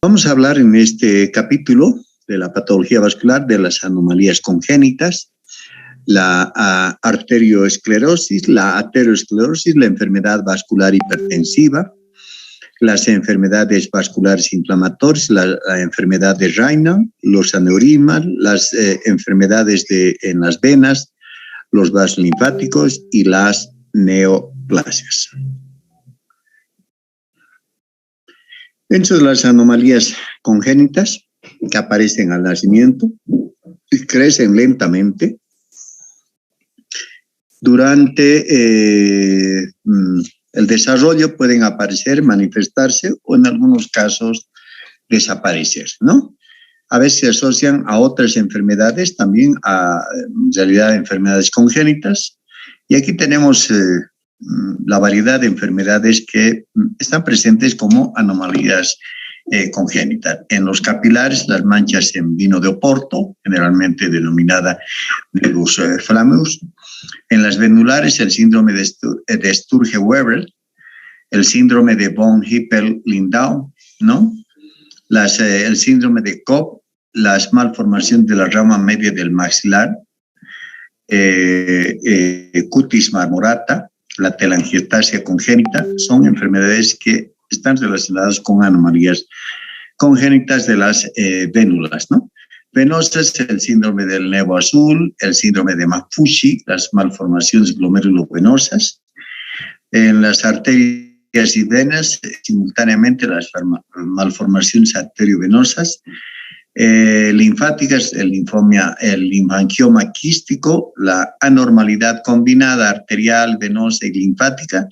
Vamos a hablar en este capítulo de la patología vascular de las anomalías congénitas, la arterioesclerosis, la aterosclerosis, la enfermedad vascular hipertensiva, las enfermedades vasculares inflamatorias, la enfermedad de Raynaud, los aneurismas, las enfermedades en las venas, los vasos linfáticos y las neoplasias. Dentro de las anomalías congénitas que aparecen al nacimiento y crecen lentamente, durante el desarrollo pueden aparecer, manifestarse o en algunos casos desaparecer, ¿no? A veces se asocian a otras enfermedades, también en realidad enfermedades congénitas. Y aquí tenemos la variedad de enfermedades que están presentes como anomalías congénitas. En los capilares, las manchas en vino de Oporto, generalmente denominada nevus flammeus. En las venulares, el síndrome de Sturge-Weber, el síndrome de von Hippel-Lindau, ¿no? El síndrome de Cobb, las malformaciones de la rama media del maxilar, cutis marmorata, la telangiectasia congénita, son enfermedades que están relacionadas con anomalías congénitas de las vénulas, ¿no? Venosas, el síndrome del nevo azul, el síndrome de Maffucci, las malformaciones glomerulovenosas. En las arterias y venas, simultáneamente las malformaciones arteriovenosas. Linfáticas, el linfangioma quístico, la anormalidad combinada arterial, venosa y linfática,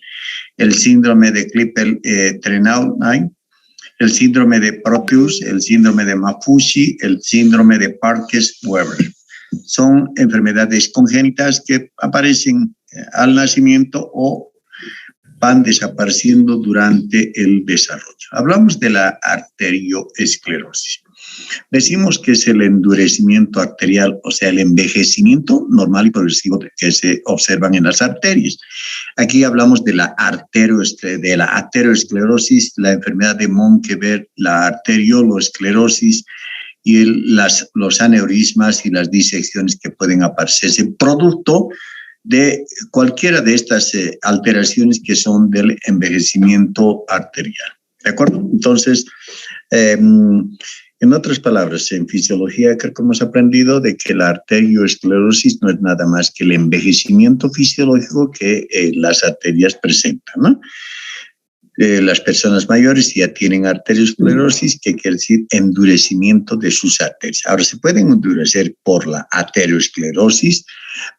el síndrome de Klippel-Trenaunay, el síndrome de Proteus, el síndrome de Maffucci, el síndrome de Parkes-Weber. Son enfermedades congénitas que aparecen al nacimiento o van desapareciendo durante el desarrollo. Hablamos de la arterioesclerosis. Decimos que es el endurecimiento arterial, o sea, el envejecimiento normal y progresivo que se observan en las arterias. Aquí hablamos de la aterosclerosis, la enfermedad de Monckeberg, la arterioloesclerosis y los aneurismas y las disecciones que pueden aparecerse producto de cualquiera de estas alteraciones que son del envejecimiento arterial. ¿De acuerdo? Entonces, en otras palabras, en fisiología creo que hemos aprendido de que la arterioesclerosis no es nada más que el envejecimiento fisiológico que las arterias presentan, ¿no? Las personas mayores ya tienen arteriosclerosis, que quiere decir endurecimiento de sus arterias. Ahora, se pueden endurecer por la aterosclerosis,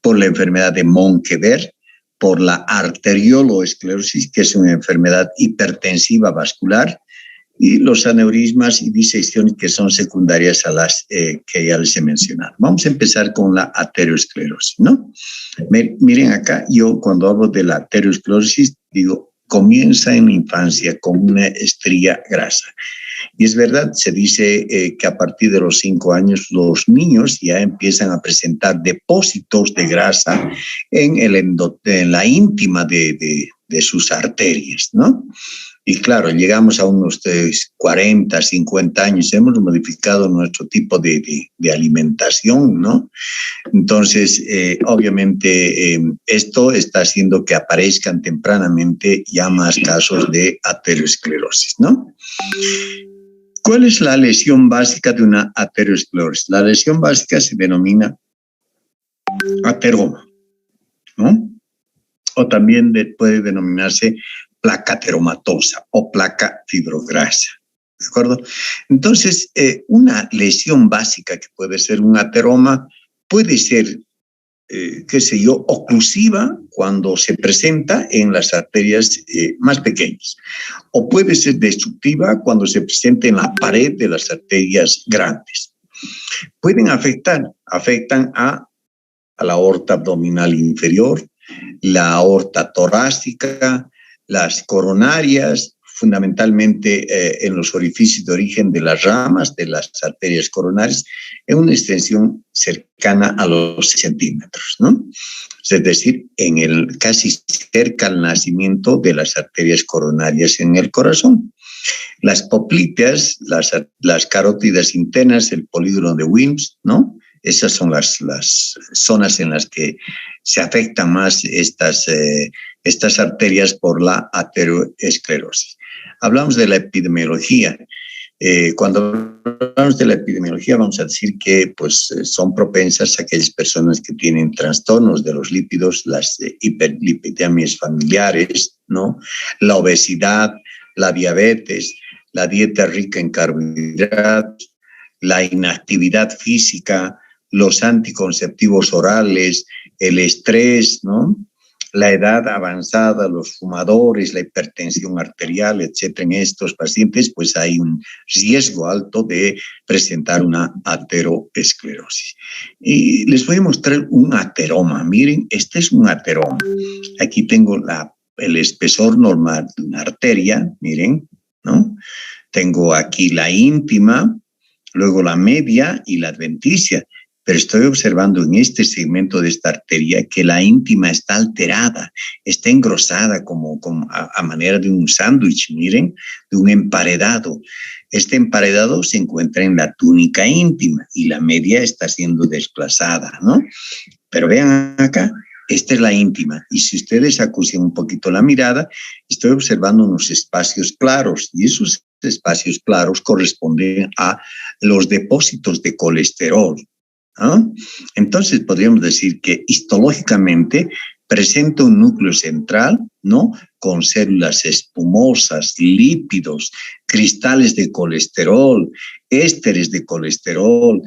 por la enfermedad de Monckeberg, por la arterioloesclerosis, que es una enfermedad hipertensiva vascular, y los aneurismas y disecciones que son secundarias a las que ya les he mencionado. Vamos a empezar con la aterosclerosis, ¿no? Miren acá, yo cuando hablo de la aterosclerosis digo, comienza en la infancia con una estría grasa. Y es verdad, se dice que a partir de los 5 años los niños ya empiezan a presentar depósitos de grasa en la íntima de sus arterias, ¿no? Y claro, llegamos a unos 40, 50 años, hemos modificado nuestro tipo de alimentación, ¿no? Entonces, obviamente, esto está haciendo que aparezcan tempranamente ya más casos de aterosclerosis, ¿no? ¿Cuál es la lesión básica de una aterosclerosis? La lesión básica se denomina ateroma, ¿no? O también puede denominarse placa ateromatosa o placa fibrograsa, ¿de acuerdo? Entonces, una lesión básica que puede ser un ateroma puede ser, qué sé yo, oclusiva cuando se presenta en las arterias más pequeñas, o puede ser destructiva cuando se presenta en la pared de las arterias grandes. Pueden afectan a la aorta abdominal inferior, la aorta torácica, las coronarias, fundamentalmente en los orificios de origen de las ramas de las arterias coronarias, en una extensión cercana a los 6 centímetros, ¿no? Es decir, casi cerca al nacimiento de las arterias coronarias en el corazón. Las poplitas, las carótidas internas, el polígono de Wilms, ¿no? Esas son las zonas en las que se afectan más estas arterias por la ateroesclerosis. Hablamos de la epidemiología. Cuando hablamos de la epidemiología, vamos a decir que pues, son propensas a aquellas personas que tienen trastornos de los lípidos, las hiperlipidemias familiares, ¿no? La obesidad, la diabetes, la dieta rica en carbohidratos, la inactividad física, los anticonceptivos orales, el estrés, ¿no? La edad avanzada, los fumadores, la hipertensión arterial, etcétera. En estos pacientes, pues hay un riesgo alto de presentar una ateroesclerosis. Y les voy a mostrar un ateroma. Miren, este es un ateroma. Aquí tengo el espesor normal de una arteria, miren, ¿no? Tengo aquí la íntima, luego la media y la adventicia. Pero estoy observando en este segmento de esta arteria que la íntima está alterada, está engrosada como a manera de un sándwich, miren, de un emparedado. Este emparedado se encuentra en la túnica íntima y la media está siendo desplazada, ¿no? Pero vean acá, esta es la íntima. Y si ustedes acusan un poquito la mirada, estoy observando unos espacios claros y esos espacios claros corresponden a los depósitos de colesterol. ¿No? Entonces podríamos decir que histológicamente presenta un núcleo central, ¿no? Con células espumosas, lípidos, cristales de colesterol, ésteres de colesterol,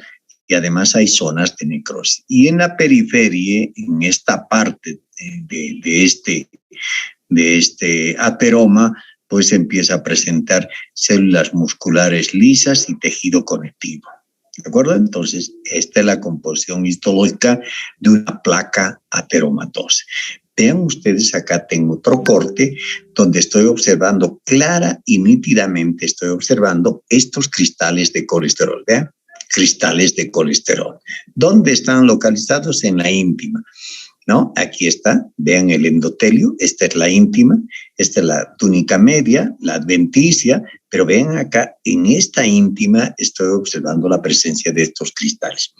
y además hay zonas de necrosis. Y en la periferia, en esta parte de este ateroma, pues empieza a presentar células musculares lisas y tejido conectivo. ¿De acuerdo? Entonces, esta es la composición histológica de una placa ateromatosa. Vean ustedes, acá tengo otro corte donde estoy observando clara y nítidamente, estoy observando estos cristales de colesterol. Vean, cristales de colesterol. ¿Dónde están localizados? En la íntima, ¿no? Aquí está, vean el endotelio, esta es la íntima, esta es la túnica media, la adventicia, pero vean acá, en esta íntima estoy observando la presencia de estos cristales.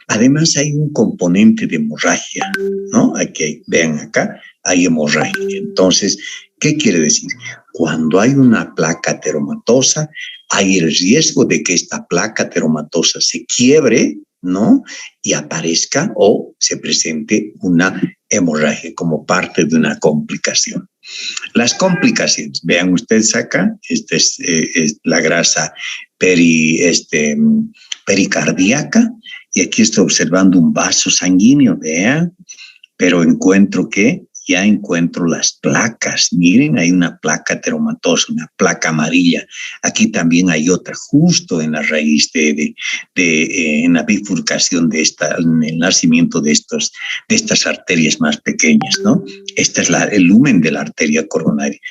Además hay un componente de hemorragia, ¿no? Aquí, vean acá, hay hemorragia. Entonces, ¿qué quiere decir? Cuando hay una placa ateromatosa, hay el riesgo de que esta placa ateromatosa se quiebre, ¿no? Y aparezca o se presente una hemorragia como parte de una complicación. Las complicaciones, vean ustedes acá, esta es la grasa pericardíaca y aquí estoy observando un vaso sanguíneo, vean, pero ya encuentro las placas. Miren, hay una placa ateromatosa, una placa amarilla. Aquí también hay otra, justo en la raíz en la bifurcación en el nacimiento de estas arterias más pequeñas, ¿no? Este es el lumen de la arteria coronaria.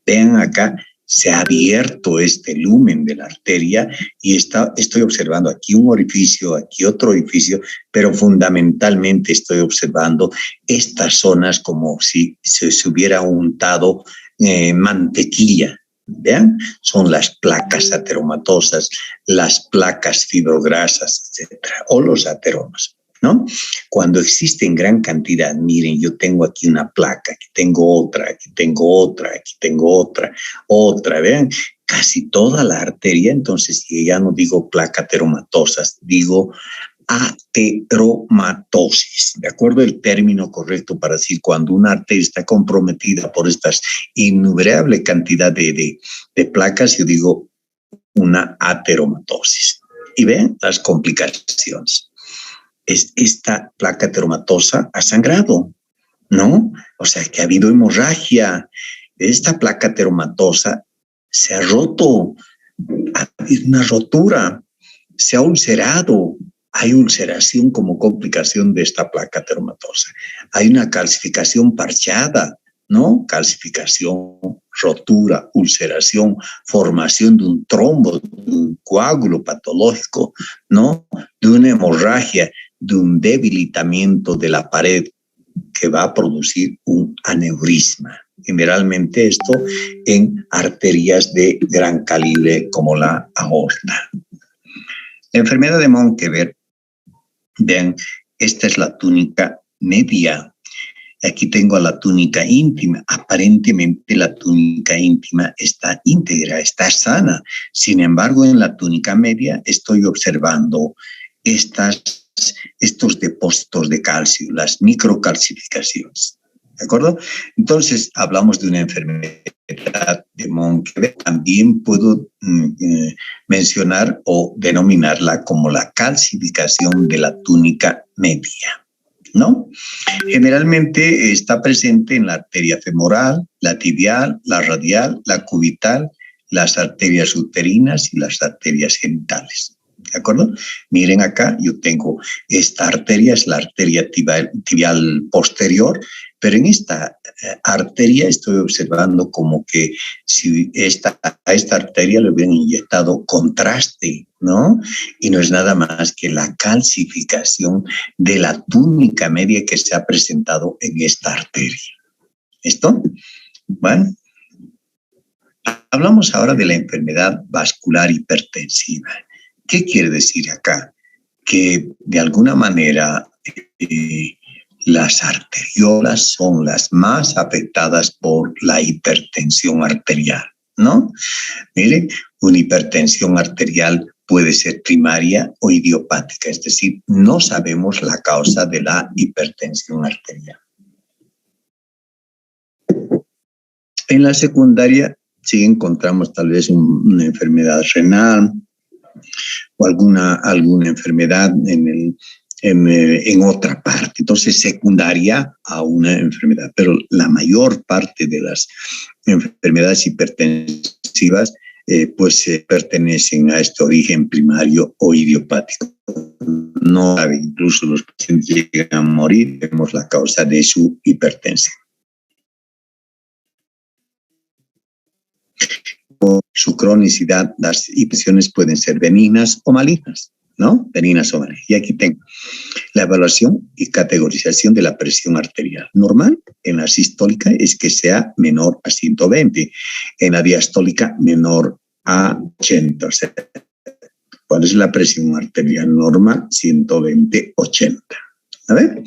Vean acá, se ha abierto este lumen de la arteria y estoy observando aquí un orificio, aquí otro orificio, pero fundamentalmente estoy observando estas zonas como si se hubiera untado mantequilla. Vean, son las placas ateromatosas, las placas fibrograsas, etcétera, o los ateromas, ¿no? Cuando existen gran cantidad, miren, yo tengo aquí una placa, aquí tengo otra, aquí tengo otra, aquí tengo otra, vean, casi toda la arteria. Entonces ya no digo placa ateromatosas, digo ateromatosis, ¿de acuerdo? El término correcto para decir cuando una arteria está comprometida por estas innumerable cantidad de placas, yo digo una ateromatosis. Y ven las complicaciones. Esta placa ateromatosa ha sangrado, ¿no? O sea, que ha habido hemorragia. Esta placa ateromatosa se ha roto, ha habido una rotura, se ha ulcerado. Hay ulceración como complicación de esta placa ateromatosa. Hay una calcificación parchada, ¿no? Calcificación, rotura, ulceración, formación de un trombo, de un coágulo patológico, ¿no? De una hemorragia, de un debilitamiento de la pared que va a producir un aneurisma. Generalmente esto en arterias de gran calibre como la aorta. La enfermedad de Monkeberg, vean, esta es la túnica media. Aquí tengo la túnica íntima. Aparentemente la túnica íntima está íntegra, está sana. Sin embargo, en la túnica media estoy observando estos depósitos de calcio, las microcalcificaciones. ¿De acuerdo? Entonces, hablamos de una enfermedad de Monkeberg. También puedo mencionar o denominarla como la calcificación de la túnica media, ¿no? Generalmente está presente en la arteria femoral, la tibial, la radial, la cubital, las arterias uterinas y las arterias genitales. ¿De acuerdo? Miren acá, yo tengo esta arteria, es la arteria tibial posterior, pero en esta arteria estoy observando como que si a esta arteria le hubieran inyectado contraste, ¿no? Y no es nada más que la calcificación de la túnica media que se ha presentado en esta arteria. ¿Esto? Bueno, hablamos ahora de la enfermedad vascular hipertensiva. ¿Qué quiere decir acá? Que de alguna manera las arteriolas son las más afectadas por la hipertensión arterial, ¿no? Miren, una hipertensión arterial puede ser primaria o idiopática, es decir, no sabemos la causa de la hipertensión arterial. En la secundaria sí encontramos tal vez una enfermedad renal o alguna enfermedad en otra parte. Entonces, secundaria a una enfermedad. Pero la mayor parte de las enfermedades hipertensivas pues pertenecen a este origen primario o idiopático. No sabe, incluso los pacientes llegan a morir, vemos la causa de su hipertensión. Por su cronicidad, las hipertensiones pueden ser benignas o malignas, ¿no? Benignas o malignas. Y aquí tengo la evaluación y categorización de la presión arterial. Normal en la sistólica es que sea menor a 120, en la diastólica menor a 80. O sea, ¿cuál es la presión arterial normal? 120/80. A ver,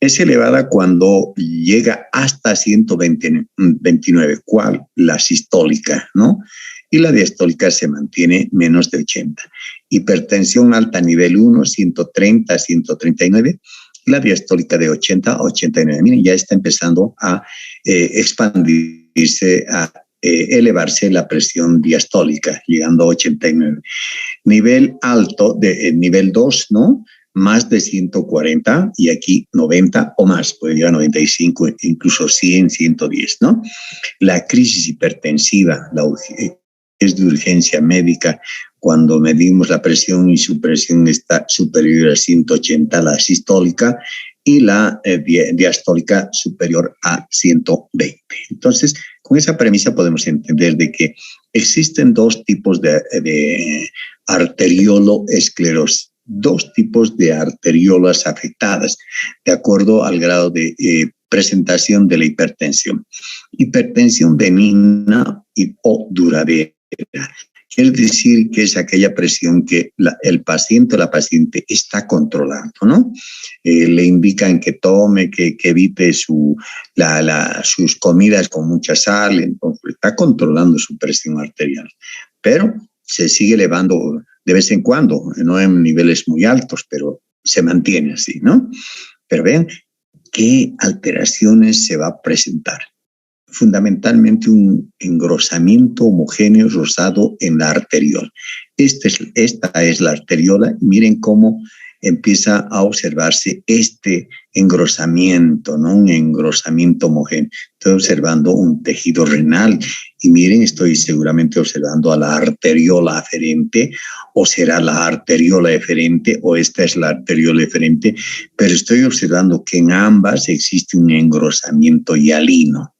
es elevada cuando llega hasta 129, ¿cuál? La sistólica, ¿no? Y la diastólica se mantiene menos de 80. Hipertensión alta nivel 1, 130 a 139. Y la diastólica de 80 a 89. Miren, ya está empezando a expandirse, a elevarse la presión diastólica, llegando a 89. Nivel alto, nivel 2, ¿no? Más de 140 y aquí 90 o más, puede llegar a 95, incluso 100, 110, ¿no? La crisis hipertensiva es de urgencia médica cuando medimos la presión y su presión está superior a 180, la sistólica, y la diastólica superior a 120. Entonces, con esa premisa podemos entender de que existen dos tipos de arterioloesclerosis. Dos tipos de arteriolas afectadas, de acuerdo al grado de presentación de la hipertensión. Hipertensión benigna o duradera. Quiere decir que es aquella presión que el paciente o la paciente está controlando, ¿no? Le indican que tome, que evite sus comidas con mucha sal, entonces está controlando su presión arterial. Pero se sigue elevando de vez en cuando, no en niveles muy altos, pero se mantiene así, ¿no? Pero vean qué alteraciones se va a presentar. Fundamentalmente un engrosamiento homogéneo rosado en la arteriola. Esta es la arteriola y miren cómo empieza a observarse este engrosamiento, ¿no? Un engrosamiento homogéneo. Estoy observando un tejido renal y miren, estoy seguramente observando a la arteriola aferente, o será la arteriola eferente, o esta es la arteriola eferente, pero estoy observando que en ambas existe un engrosamiento hialino,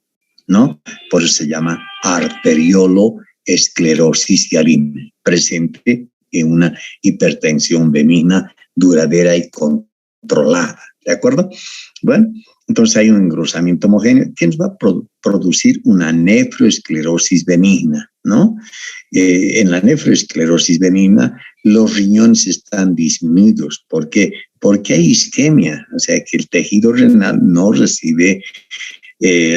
¿no? Por eso se llama arterioloesclerosis hialina, presente en una hipertensión benigna, duradera y controlada, ¿de acuerdo? Bueno, Entonces hay un engrosamiento homogéneo que nos va a producir una nefroesclerosis benigna, ¿no? En la nefroesclerosis benigna, los riñones están disminuidos. ¿Por qué? Porque hay isquemia, o sea que el tejido renal no recibe,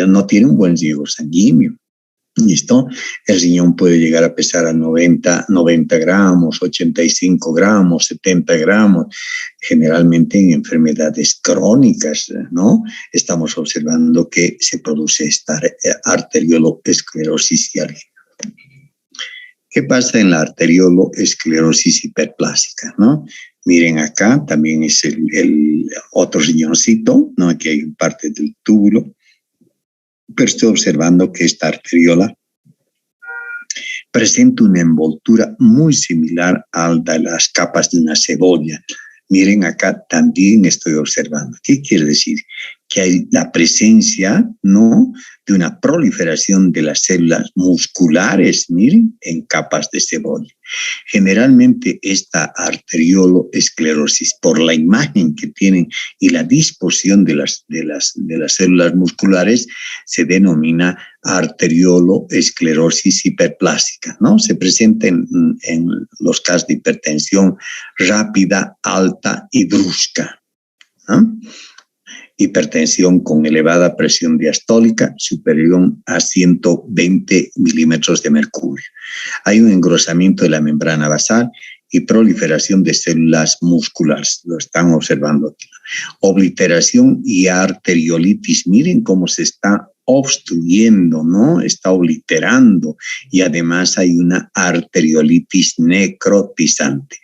no tiene un buen riego sanguíneo. ¿Listo? El riñón puede llegar a pesar a 90 gramos, 85 gramos, 70 gramos, generalmente en enfermedades crónicas, ¿no? Estamos observando que se produce esta arterioloesclerosis hialina. ¿Qué pasa en la arterioloesclerosis hiperplásica, no? Miren acá, también es el otro riñoncito, ¿no? Aquí hay parte del túbulo, pero estoy observando que esta arteriola presenta una envoltura muy similar a la de las capas de una cebolla. Miren acá también estoy observando. ¿Qué quiere decir? Que hay la presencia, ¿no?, de una proliferación de las células musculares, miren, en capas de cebolla. Generalmente esta arterioloesclerosis, por la imagen que tienen y la disposición de las células musculares, se denomina arterioloesclerosis hiperplásica, ¿no? Se presenta en los casos de hipertensión rápida, alta y brusca, ¿no? Hipertensión con elevada presión diastólica superior a 120 milímetros de mercurio. Hay un engrosamiento de la membrana basal y proliferación de células musculares. Lo están observando aquí. Obliteración y arteriolitis. Miren cómo se está obstruyendo, ¿no? Está obliterando, y además hay una arteriolitis necrotizante.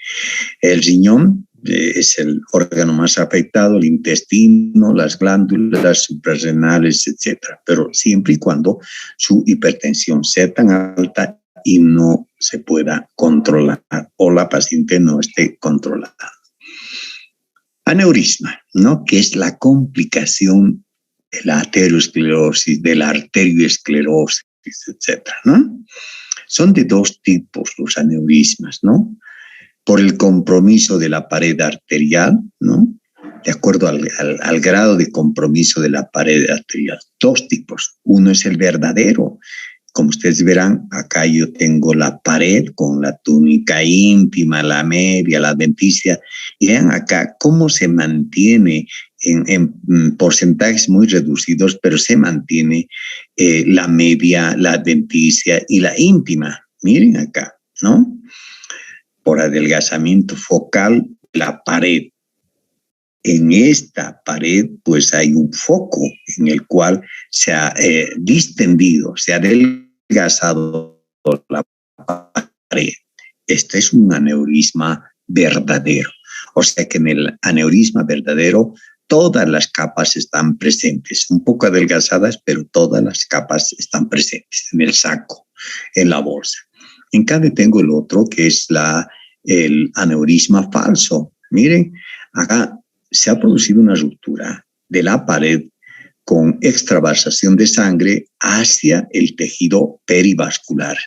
El riñón es el órgano más afectado, el intestino, las glándulas suprarrenales, etcétera, pero siempre y cuando su hipertensión sea tan alta y no se pueda controlar o la paciente no esté controlada. Aneurisma, ¿no?, que es la complicación de la aterosclerosis, de la arterioesclerosis, etcétera, ¿no? Son de dos tipos los aneurismas, ¿no? Por el compromiso de la pared arterial, ¿no?, de acuerdo al grado de compromiso de la pared arterial. Dos tipos. Uno es el verdadero. Como ustedes verán, acá yo tengo la pared con la túnica íntima, la media, la adventicia. Y vean acá cómo se mantiene en porcentajes muy reducidos, pero se mantiene la media, la adventicia y la íntima. Miren acá, ¿no? Por adelgazamiento focal, la pared. En esta pared, pues hay un foco en el cual se ha distendido, se ha adelgazado la pared. Este es un aneurisma verdadero. O sea que en el aneurisma verdadero todas las capas están presentes, un poco adelgazadas, pero todas las capas están presentes en el saco, en la bolsa. En cambio tengo el otro que es el aneurisma falso. Miren, acá se ha producido una ruptura de la pared con extravasación de sangre hacia el tejido perivascular,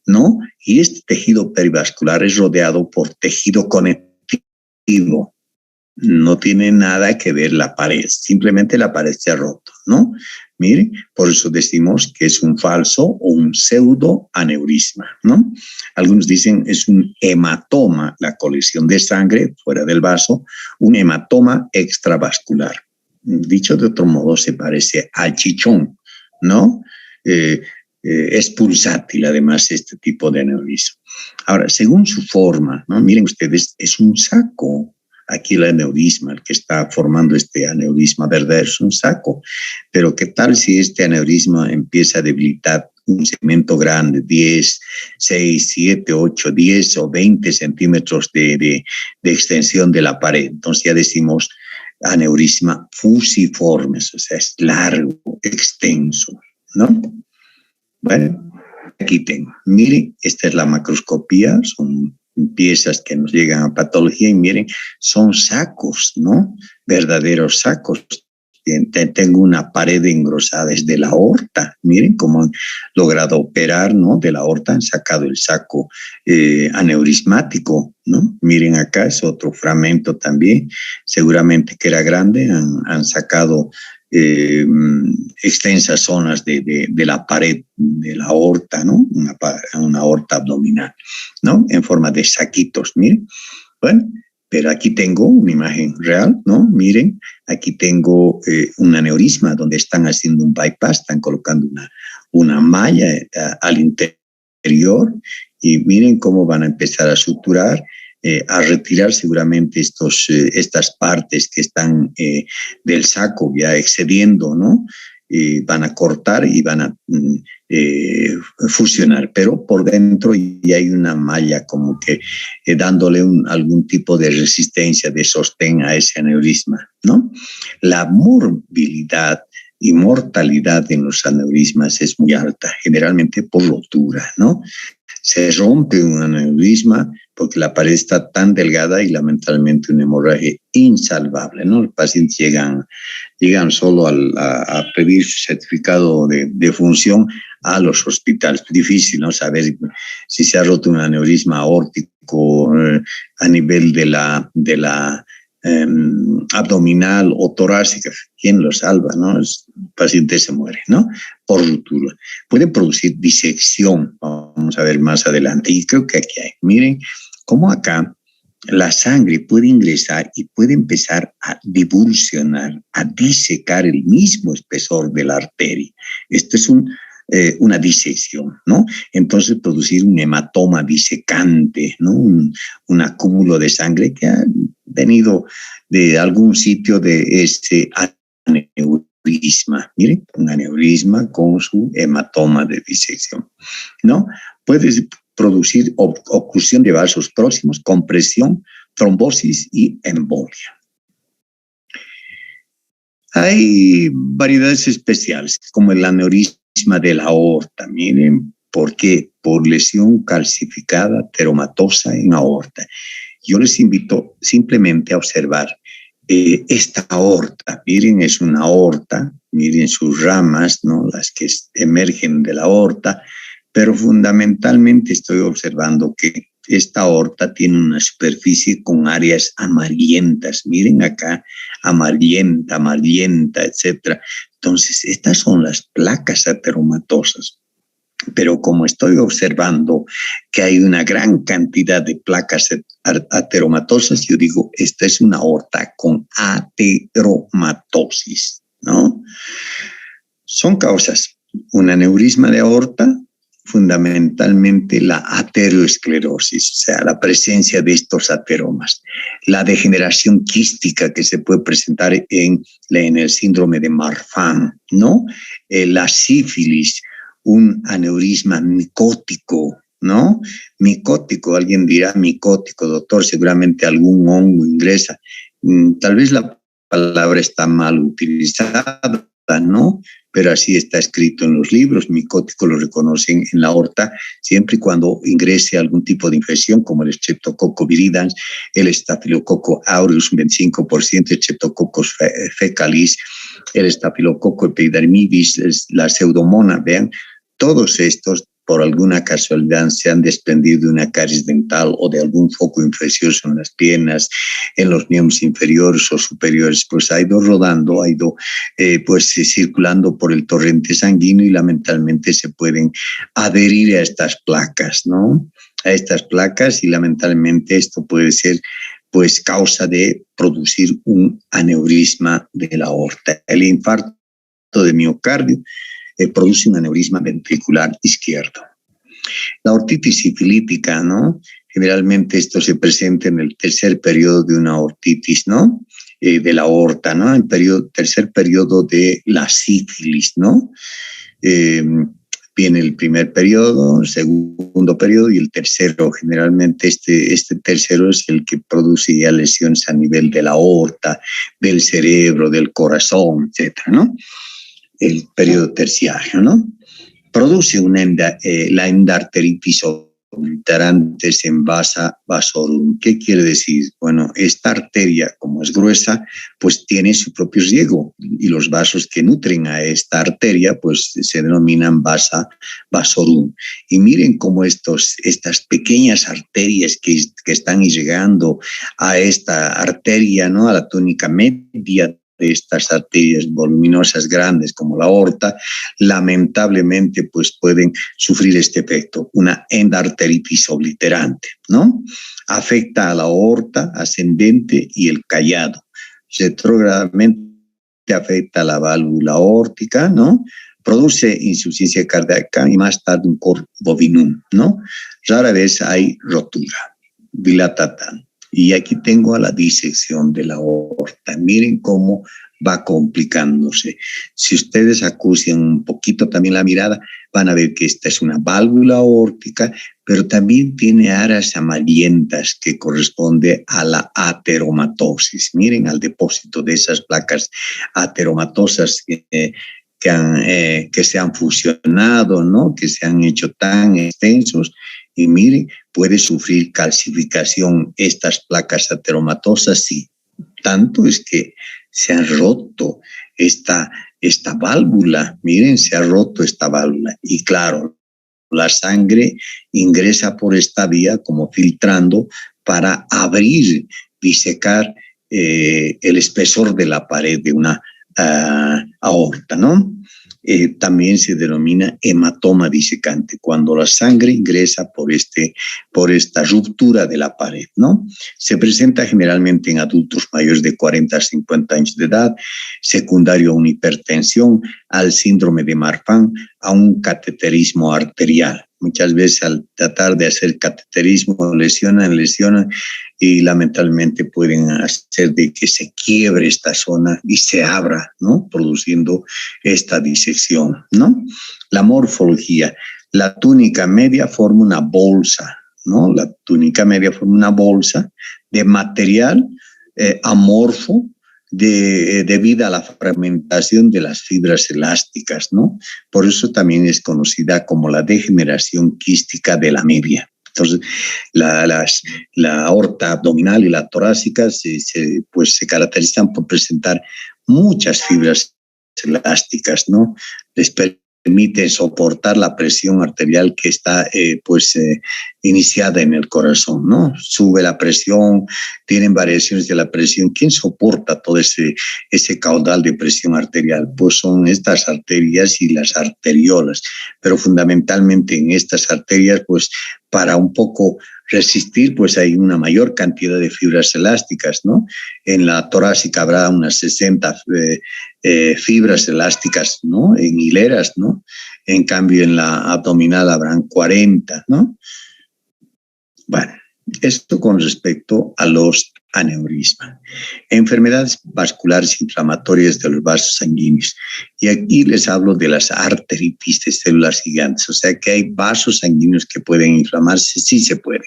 ¿no? Y este tejido perivascular es rodeado por tejido conectivo. No tiene nada que ver la pared, simplemente la pared se ha roto, ¿no? Miren, por eso decimos que es un falso o un pseudoaneurisma, ¿no? Algunos dicen es un hematoma, la colección de sangre fuera del vaso, un hematoma extravascular. Dicho de otro modo, se parece al chichón, ¿no? Es pulsátil, además, este tipo de aneurisma. Ahora, según su forma, ¿no? Miren ustedes, es un saco. Aquí el aneurisma, el que está formando este aneurisma verdadero, es un saco. Pero ¿qué tal si este aneurisma empieza a debilitar un segmento grande, 10, 6, 7, 8, 10 o 20 centímetros de extensión de la pared? Entonces ya decimos aneurisma fusiforme, o sea, es largo, extenso, ¿no? Bueno, aquí tengo. Miren, esta es la macroscopía, son piezas que nos llegan a patología y miren, son sacos, ¿no? Verdaderos sacos. Tengo una pared engrosada desde la aorta. Miren cómo han logrado operar, ¿no? De la aorta han sacado el saco aneurismático, ¿no? Miren acá es otro fragmento también. Seguramente que era grande, han sacado extensas zonas de la pared de la aorta, ¿no? Una aorta abdominal, ¿no? En forma de saquitos, miren. Bueno, pero aquí tengo una imagen real, ¿no? Miren, aquí tengo un aneurisma donde están haciendo un bypass, están colocando una malla al interior y miren cómo van a empezar a suturar, a retirar seguramente estas partes que están del saco ya excediendo, ¿no? Van a cortar y van a fusionar, pero por dentro ya hay una malla como que dándole algún tipo de resistencia, de sostén a ese aneurisma, ¿no? La morbilidad y mortalidad en los aneurismas es muy alta, generalmente por rotura, ¿no? Se rompe un aneurisma porque la pared está tan delgada y lamentablemente una hemorragia insalvable, ¿no? Los pacientes llegan solo a pedir su certificado de función a los hospitales. Es difícil, ¿no? Saber si se ha roto un aneurisma aórtico a nivel de la abdominal o torácica. ¿Quién lo salva, no? El paciente se muere, ¿no? Por ruptura. Puede producir disección, vamos a ver más adelante. Y creo que aquí hay, miren cómo acá la sangre puede ingresar y puede empezar a divulsionar, a disecar el mismo espesor de la arteria. Esto es una disección, ¿no? Entonces producir un hematoma disecante, ¿no? Un acúmulo de sangre que ha venido de algún sitio de ese aneurisma. Miren, un aneurisma con su hematoma de disección, ¿no? Puede producir oclusión de vasos próximos, compresión, trombosis y embolia. Hay variedades especiales, como el aneurisma de la aorta, miren, ¿por qué? Por lesión calcificada teromatosa en aorta. Yo les invito simplemente a observar esta aorta. Miren, es una aorta, miren sus ramas, ¿no? Las que emergen de la aorta, pero fundamentalmente estoy observando que esta aorta tiene una superficie con áreas amarillentas. Miren acá, amarillenta, etc. Entonces, estas son las placas ateromatosas. Pero como estoy observando que hay una gran cantidad de placas ateromatosas, yo digo, esta es una aorta con ateromatosis, ¿no? Son causas. Un aneurisma de aorta, fundamentalmente la ateroesclerosis, o sea, la presencia de estos ateromas, la degeneración quística que se puede presentar en el síndrome de Marfan, ¿no? La sífilis, un aneurisma micótico, ¿no? Micótico, alguien dirá micótico, doctor, seguramente algún hongo ingresa. Tal vez la palabra está mal utilizada, ¿no? Pero así está escrito en los libros. Micótico lo reconocen en la aorta siempre y cuando ingrese algún tipo de infección como el Streptococcus viridans, el Staphylococcus aureus, un 25%, Streptococcus fecalis, el Staphylococcus epidermidis, la pseudomonas, vean, todos estos por alguna casualidad se han desprendido de una caries dental o de algún foco infeccioso en las piernas, en los miembros inferiores o superiores, pues ha ido rodando, ha ido circulando por el torrente sanguíneo y lamentablemente se pueden adherir a estas placas, ¿no? A estas placas y lamentablemente esto puede ser pues causa de producir un aneurisma de la aorta. El infarto de miocardio produce un aneurisma ventricular izquierdo. La ortitis sifilítica, ¿no? Generalmente esto se presenta en el tercer periodo de una ortitis, ¿no? De la aorta, ¿no? En tercer periodo de la sífilis, ¿no? Viene el primer periodo, el segundo periodo y el tercero. Generalmente este tercero es el que produce ya lesiones a nivel de la aorta, del cerebro, del corazón, etcétera, ¿no? El periodo terciario, ¿no? Produce la endarteritis obliterantes en vasa vasorum. ¿Qué quiere decir? Bueno, esta arteria, como es gruesa, pues tiene su propio riego y los vasos que nutren a esta arteria, pues se denominan vasa vasorum. Y miren cómo estas pequeñas arterias que están llegando a esta arteria, ¿no? A la túnica media de estas arterias voluminosas grandes como la aorta, lamentablemente pues pueden sufrir este efecto, una endarteritis obliterante, ¿no? Afecta a la aorta ascendente y el callado. Retrógradamente afecta a la válvula aórtica, ¿no? Produce insuficiencia cardíaca y más tarde un cor bovinum, ¿no? Rara vez hay rotura, dilatata. Y aquí tengo a la disección de la aorta. Miren cómo va complicándose. Si ustedes acucian un poquito también la mirada, van a ver que esta es una válvula aórtica, pero también tiene áreas amarillentas que corresponde a la ateromatosis. Miren al depósito de esas placas ateromatosas que se han fusionado, ¿no? Que se han hecho tan extensos. Y miren, puede sufrir calcificación estas placas ateromatosas, sí. Tanto es que se ha roto esta válvula. Miren, se ha roto esta válvula. Y claro, la sangre ingresa por esta vía como filtrando para abrir, disecar el espesor de la pared de una aorta, ¿no? También se denomina hematoma disecante, cuando la sangre ingresa por esta ruptura de la pared, ¿no? Se presenta generalmente en adultos mayores de 40 a 50 años de edad, secundario a una hipertensión, al síndrome de Marfan, a un cateterismo arterial. Muchas veces al tratar de hacer cateterismo lesionan y lamentablemente pueden hacer de que se quiebre esta zona y se abra, ¿no? Produciendo esta disección, ¿no? La morfología. La túnica media forma una bolsa, ¿no? La túnica media forma una bolsa de material amorfo debido a la fragmentación de las fibras elásticas, ¿no? Por eso también es conocida como la degeneración quística de la media. Entonces, la aorta abdominal y la torácica se caracterizan por presentar muchas fibras elásticas, ¿no? Les permite soportar la presión arterial que está iniciada en el corazón, ¿no? Sube la presión, tienen variaciones de la presión. ¿Quién soporta todo ese caudal de presión arterial? Pues son estas arterias y las arteriolas, pero fundamentalmente en estas arterias, pues para un poco resistir, pues hay una mayor cantidad de fibras elásticas, ¿no? En la torácica habrá unas 60 fibras elásticas, ¿no? En hileras, ¿no? En cambio, en la abdominal habrán 40, ¿no? Bueno, esto con respecto a los aneurismas. Enfermedades vasculares inflamatorias de los vasos sanguíneos. Y aquí les hablo de las arteritis de células gigantes. O sea que hay vasos sanguíneos que pueden inflamarse, sí se puede,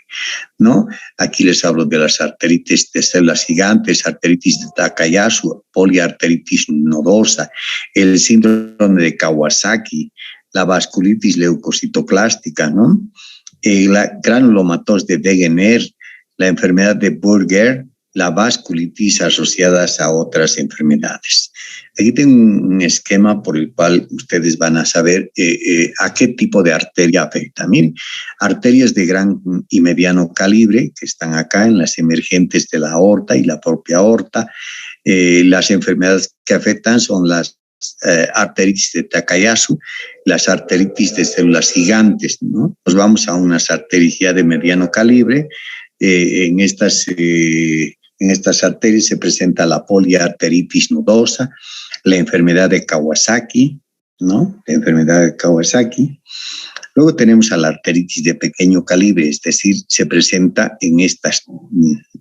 ¿no? Aquí les hablo de las arteritis de células gigantes, arteritis de Takayasu, poliarteritis nodosa, el síndrome de Kawasaki, la vasculitis leucocitoclástica, ¿no? La granulomatosis de Wegener, la enfermedad de Buerger, la vasculitis asociadas a otras enfermedades. Aquí tengo un esquema por el cual ustedes van a saber a qué tipo de arteria afecta. Miren, arterias de gran y mediano calibre que están acá en las emergentes de la aorta y la propia aorta. Las enfermedades que afectan son las arteritis de Takayasu, las arteritis de células gigantes, ¿no? Nos vamos a unas arterias ya de mediano calibre. En estas arterias se presenta la poliarteritis nodosa, la enfermedad de Kawasaki, ¿no? La enfermedad de Kawasaki. Luego tenemos a la arteritis de pequeño calibre, es decir, se presenta en estas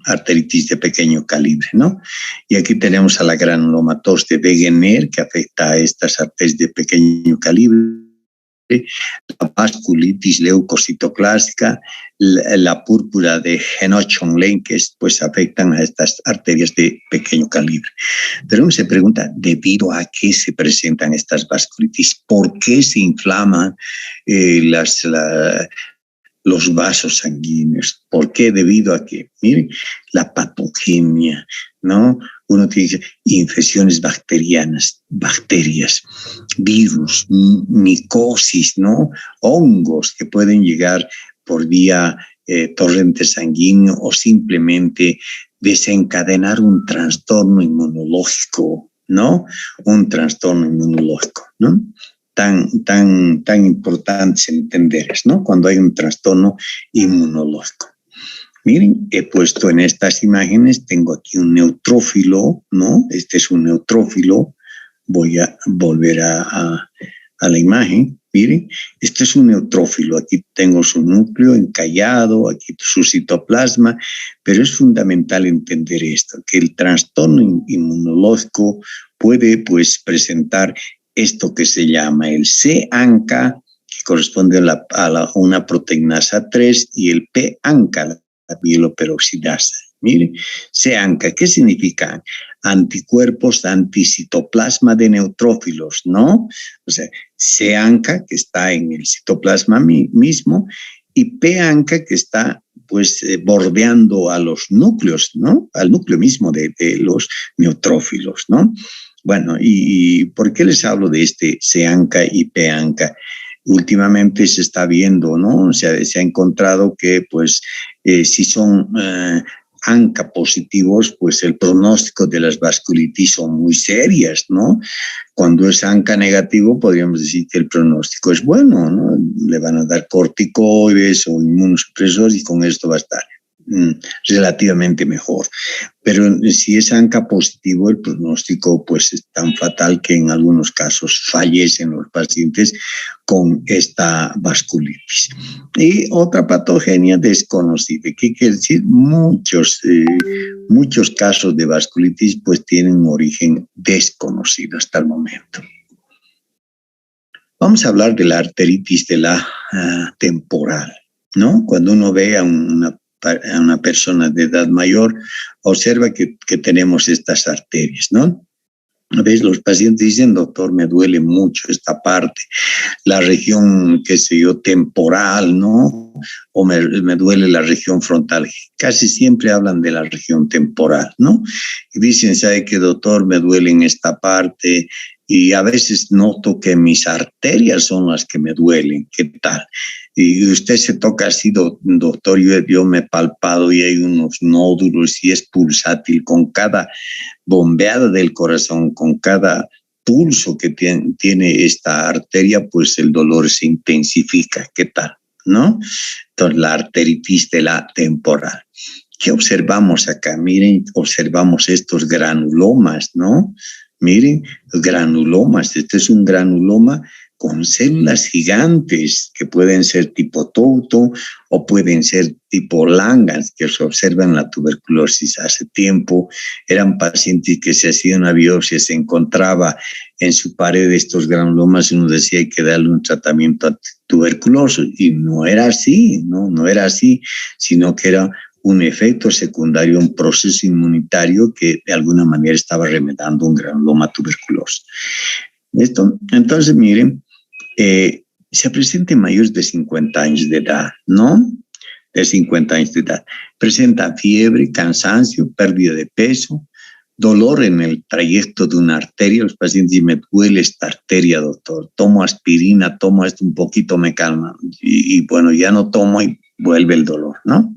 arteritis de pequeño calibre, ¿no? Y aquí tenemos a la granulomatosis de Wegener, que afecta a estas arterias de pequeño calibre, la vasculitis leucocitoclástica, la púrpura de Henoch-Schönlein, que pues afectan a estas arterias de pequeño calibre. Pero uno se pregunta, ¿debido a qué se presentan estas vasculitis? ¿Por qué se inflaman los vasos sanguíneos? ¿Por qué? Debido a que, miren, la patogenia, ¿no? Uno tiene infecciones bacterianas, bacterias, virus, micosis, ¿no? Hongos que pueden llegar por vía torrente sanguíneo o simplemente desencadenar un trastorno inmunológico, ¿no? Un trastorno inmunológico, ¿no? Tan importante entender, ¿no? Cuando hay un trastorno inmunológico. Miren, he puesto en estas imágenes, tengo aquí un neutrófilo, ¿no? Este es un neutrófilo. Voy a volver a la imagen. Miren, este es un neutrófilo. Aquí tengo su núcleo encallado, aquí su citoplasma, pero es fundamental entender esto, que el trastorno inmunológico puede, pues, presentar esto que se llama el C-ANCA, que corresponde a una proteinasa 3, y el P-ANCA, la mieloperoxidasa. Mire, C-ANCA, ¿qué significa? Anticuerpos anticitoplasma de neutrófilos, ¿no? O sea, C-ANCA, que está en el citoplasma mismo, y P-ANCA, que está, pues, bordeando a los núcleos, ¿no? Al núcleo mismo de los neutrófilos, ¿no? Bueno, ¿y por qué les hablo de este C-ANCA y P-ANCA? Últimamente se está viendo, ¿no? O sea, se ha encontrado que, pues, si son ANCA positivos, pues el pronóstico de las vasculitis son muy serias, ¿no? Cuando es ANCA negativo, podríamos decir que el pronóstico es bueno, ¿no? Le van a dar corticoides o inmunosupresores y con esto va a estar relativamente mejor. Pero si es ANCA positivo, el pronóstico, pues, es tan fatal que en algunos casos fallecen los pacientes con esta vasculitis. Y otra patogenia desconocida, ¿qué quiere decir? Muchos casos de vasculitis, pues, tienen un origen desconocido hasta el momento. Vamos a hablar de la arteritis de la temporal, ¿no? Cuando uno ve a una persona de edad mayor, observa que tenemos estas arterias, ¿no? ¿Ves? Los pacientes dicen, doctor, me duele mucho esta parte, la región, qué sé yo, temporal, ¿no? O me duele la región frontal. Casi siempre hablan de la región temporal, ¿no? Y dicen, ¿sabe qué, doctor? Me duele en esta parte y a veces noto que mis arterias son las que me duelen. ¿Qué tal? Y usted se toca así, doctor, yo me he palpado y hay unos nódulos y es pulsátil con cada bombeada del corazón, con cada pulso que tiene esta arteria, pues el dolor se intensifica. ¿Qué tal? ¿No? Entonces, la arteritis de la temporal. ¿Qué observamos acá? Miren, observamos estos granulomas, ¿no? Miren, los granulomas. Este es un granuloma con células gigantes que pueden ser tipo Touto o pueden ser tipo Langerhans, que se observan en la tuberculosis. Hace tiempo eran pacientes que se hacían una biopsia, se encontraba en su pared estos granulomas y uno decía hay que darle un tratamiento tuberculoso. Y no era así, no era así, sino que era un efecto secundario, un proceso inmunitario que de alguna manera estaba remediando un granuloma tuberculoso. Entonces, miren, se presenta en mayores de 50 años de edad, ¿no? De 50 años de edad. Presenta fiebre, cansancio, pérdida de peso, dolor en el trayecto de una arteria. Los pacientes dicen, me duele esta arteria, doctor. Tomo aspirina, tomo esto un poquito, me calma. Y bueno, ya no tomo y vuelve el dolor, ¿no?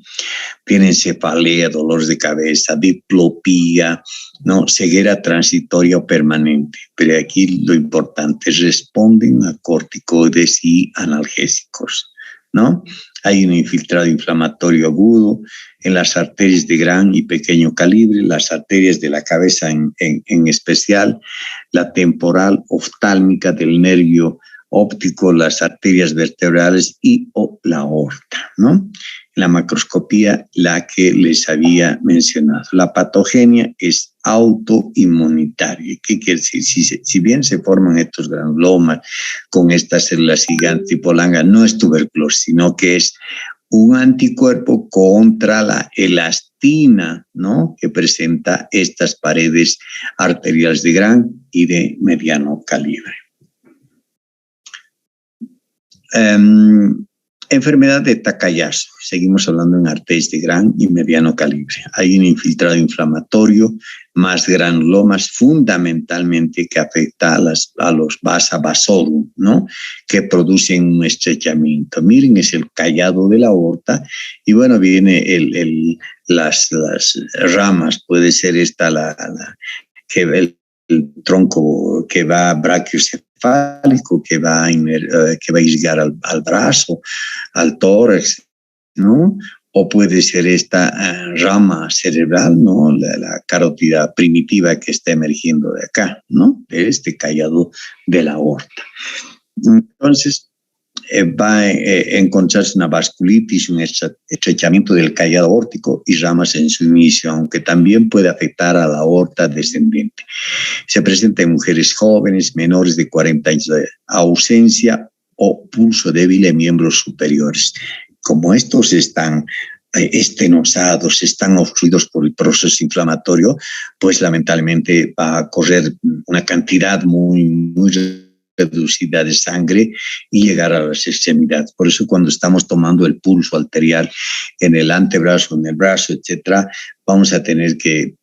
Tienen cefalea, dolores de cabeza, diplopía, ¿no? Ceguera transitoria o permanente. Pero aquí lo importante es responden a corticoides y analgésicos, ¿no? Hay un infiltrado inflamatorio agudo en las arterias de gran y pequeño calibre, las arterias de la cabeza en especial, la temporal oftálmica del nervio óptico, las arterias vertebrales y o la aorta, ¿no? La macroscopía, la que les había mencionado. La patogenia es autoinmunitaria. ¿Qué quiere decir? Si bien se forman estos granulomas con estas células gigantes tipo Langerhans, no es tuberculosis, sino que es un anticuerpo contra la elastina, ¿no? Que presenta estas paredes arteriales de gran y de mediano calibre. Enfermedad de Takayasu. Seguimos hablando en arterias de gran y mediano calibre. Hay un infiltrado inflamatorio, más granulomas, fundamentalmente que afecta a los vasa vasorum, ¿no? Que producen un estrechamiento. Miren, es el callado de la aorta y bueno, viene las ramas, puede ser esta que tronco que va brachiocefálico, que va a irrigar al brazo, al tórax, ¿no? O puede ser esta rama cerebral, ¿no? La carótida primitiva que está emergiendo de acá, ¿no? De este callado de la aorta. Entonces, va a encontrarse una vasculitis, un estrechamiento del callado aórtico y ramas en su inicio, aunque también puede afectar a la aorta descendente. Se presenta en mujeres jóvenes, menores de 40 años, de ausencia o pulso débil en miembros superiores. Como estos están estenosados, están obstruidos por el proceso inflamatorio, pues lamentablemente va a correr una cantidad muy reducida de sangre y llegar a las extremidades. Por eso cuando estamos tomando el pulso arterial en el antebrazo, en el brazo, etcétera, vamos a tener que